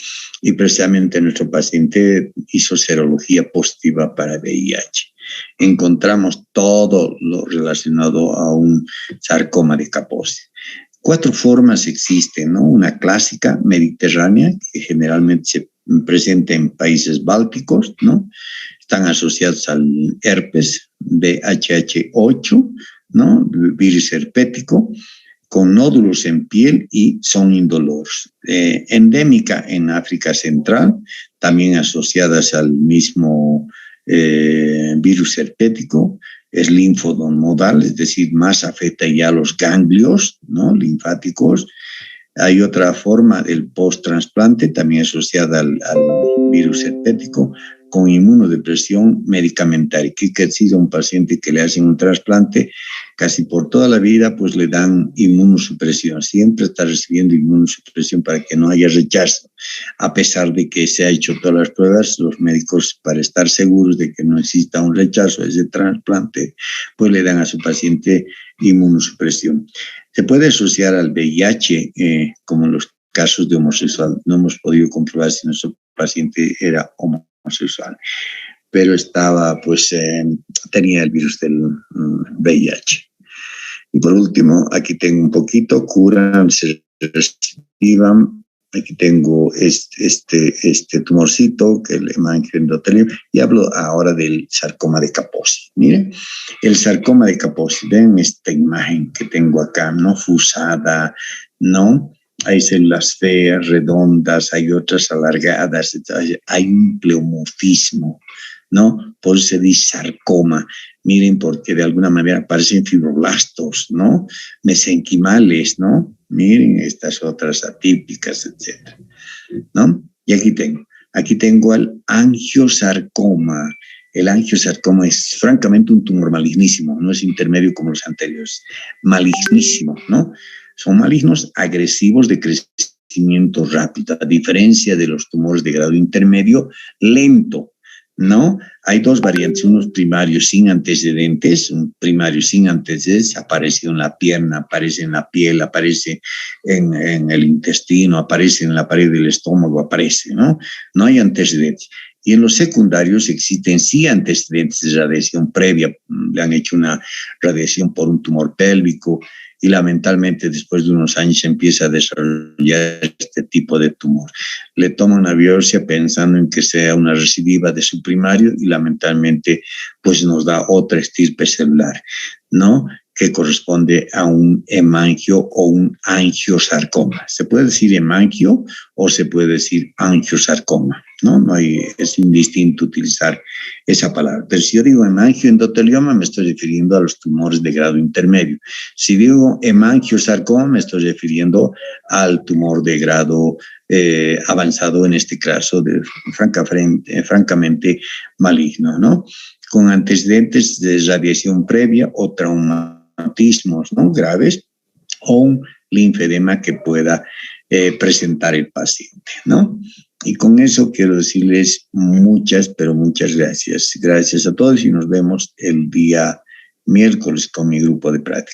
Y precisamente nuestro paciente hizo serología positiva para VIH. Encontramos todo lo relacionado a un sarcoma de Kaposi. 4 formas existen, ¿no? Una clásica mediterránea, que generalmente se presenta en países bálticos, ¿no? Están asociados al herpes VHH8, ¿no? Virus herpético, con nódulos en piel y son indoloros. Endémica en África Central, también asociadas al mismo virus herpético, es linfodenodal, es decir, más afecta ya los ganglios, ¿no? Linfáticos. Hay otra forma del post-trasplante, también asociada al virus herpético, con inmunodepresión medicamentaria. Que ha sido un paciente que le hacen un trasplante, casi por toda la vida, pues le dan inmunosupresión. Siempre está recibiendo inmunosupresión para que no haya rechazo. A pesar de que se ha hecho todas las pruebas, los médicos, para estar seguros de que no exista un rechazo a ese trasplante, pues le dan a su paciente inmunosupresión. Se puede asociar al VIH, como en los casos de homosexual. No hemos podido comprobar si nuestro paciente era homosexual, pero estaba, pues, tenía el virus del VIH. Y por último, aquí tengo un poquito, curan, se reciban. Aquí tengo este tumorcito, que es el hemangiosendotelioma, y hablo ahora del sarcoma de Kaposi. Miren, el sarcoma de Kaposi, ven esta imagen que tengo acá, no fusada, ¿no? Hay células feas, redondas, hay otras alargadas, hay un pleomorfismo, ¿no? Por eso se dice sarcoma. Miren, porque de alguna manera parecen fibroblastos, ¿no? Mesenquimales, ¿no? Miren estas otras atípicas, etcétera, ¿no? Y aquí tengo el angiosarcoma. El angiosarcoma es francamente un tumor malignísimo, no es intermedio como los anteriores, malignísimo, ¿no? Son malignos agresivos de crecimiento rápido, a diferencia de los tumores de grado intermedio, lento, ¿no? Hay 2 variantes, unos primarios sin antecedentes, un primario sin antecedentes, aparece en la pierna, aparece en la piel, aparece en el intestino, aparece en la pared del estómago, aparece, ¿no? No hay antecedentes. Y en los secundarios existen sí antecedentes de radiación previa, le han hecho una radiación por un tumor pélvico, y lamentablemente después de unos años se empieza a desarrollar este tipo de tumor. Le toman una biopsia pensando en que sea una recidiva de su primario y lamentablemente pues nos da otra estirpe celular, ¿no? Que corresponde a un hemangio o un angiosarcoma. Se puede decir hemangio o se puede decir angiosarcoma, ¿no? No hay, es indistinto utilizar esa palabra. Pero si yo digo hemangioendotelioma, me estoy refiriendo a los tumores de grado intermedio. Si digo hemangiosarcoma, me estoy refiriendo al tumor de grado avanzado, en este caso, francamente maligno, ¿no? Con antecedentes de radiación previa o traumatismos, ¿no? Graves, o un linfedema que pueda presentar el paciente, ¿no? Y con eso quiero decirles muchas, pero muchas gracias. Gracias a todos y nos vemos el día miércoles con mi grupo de práctica.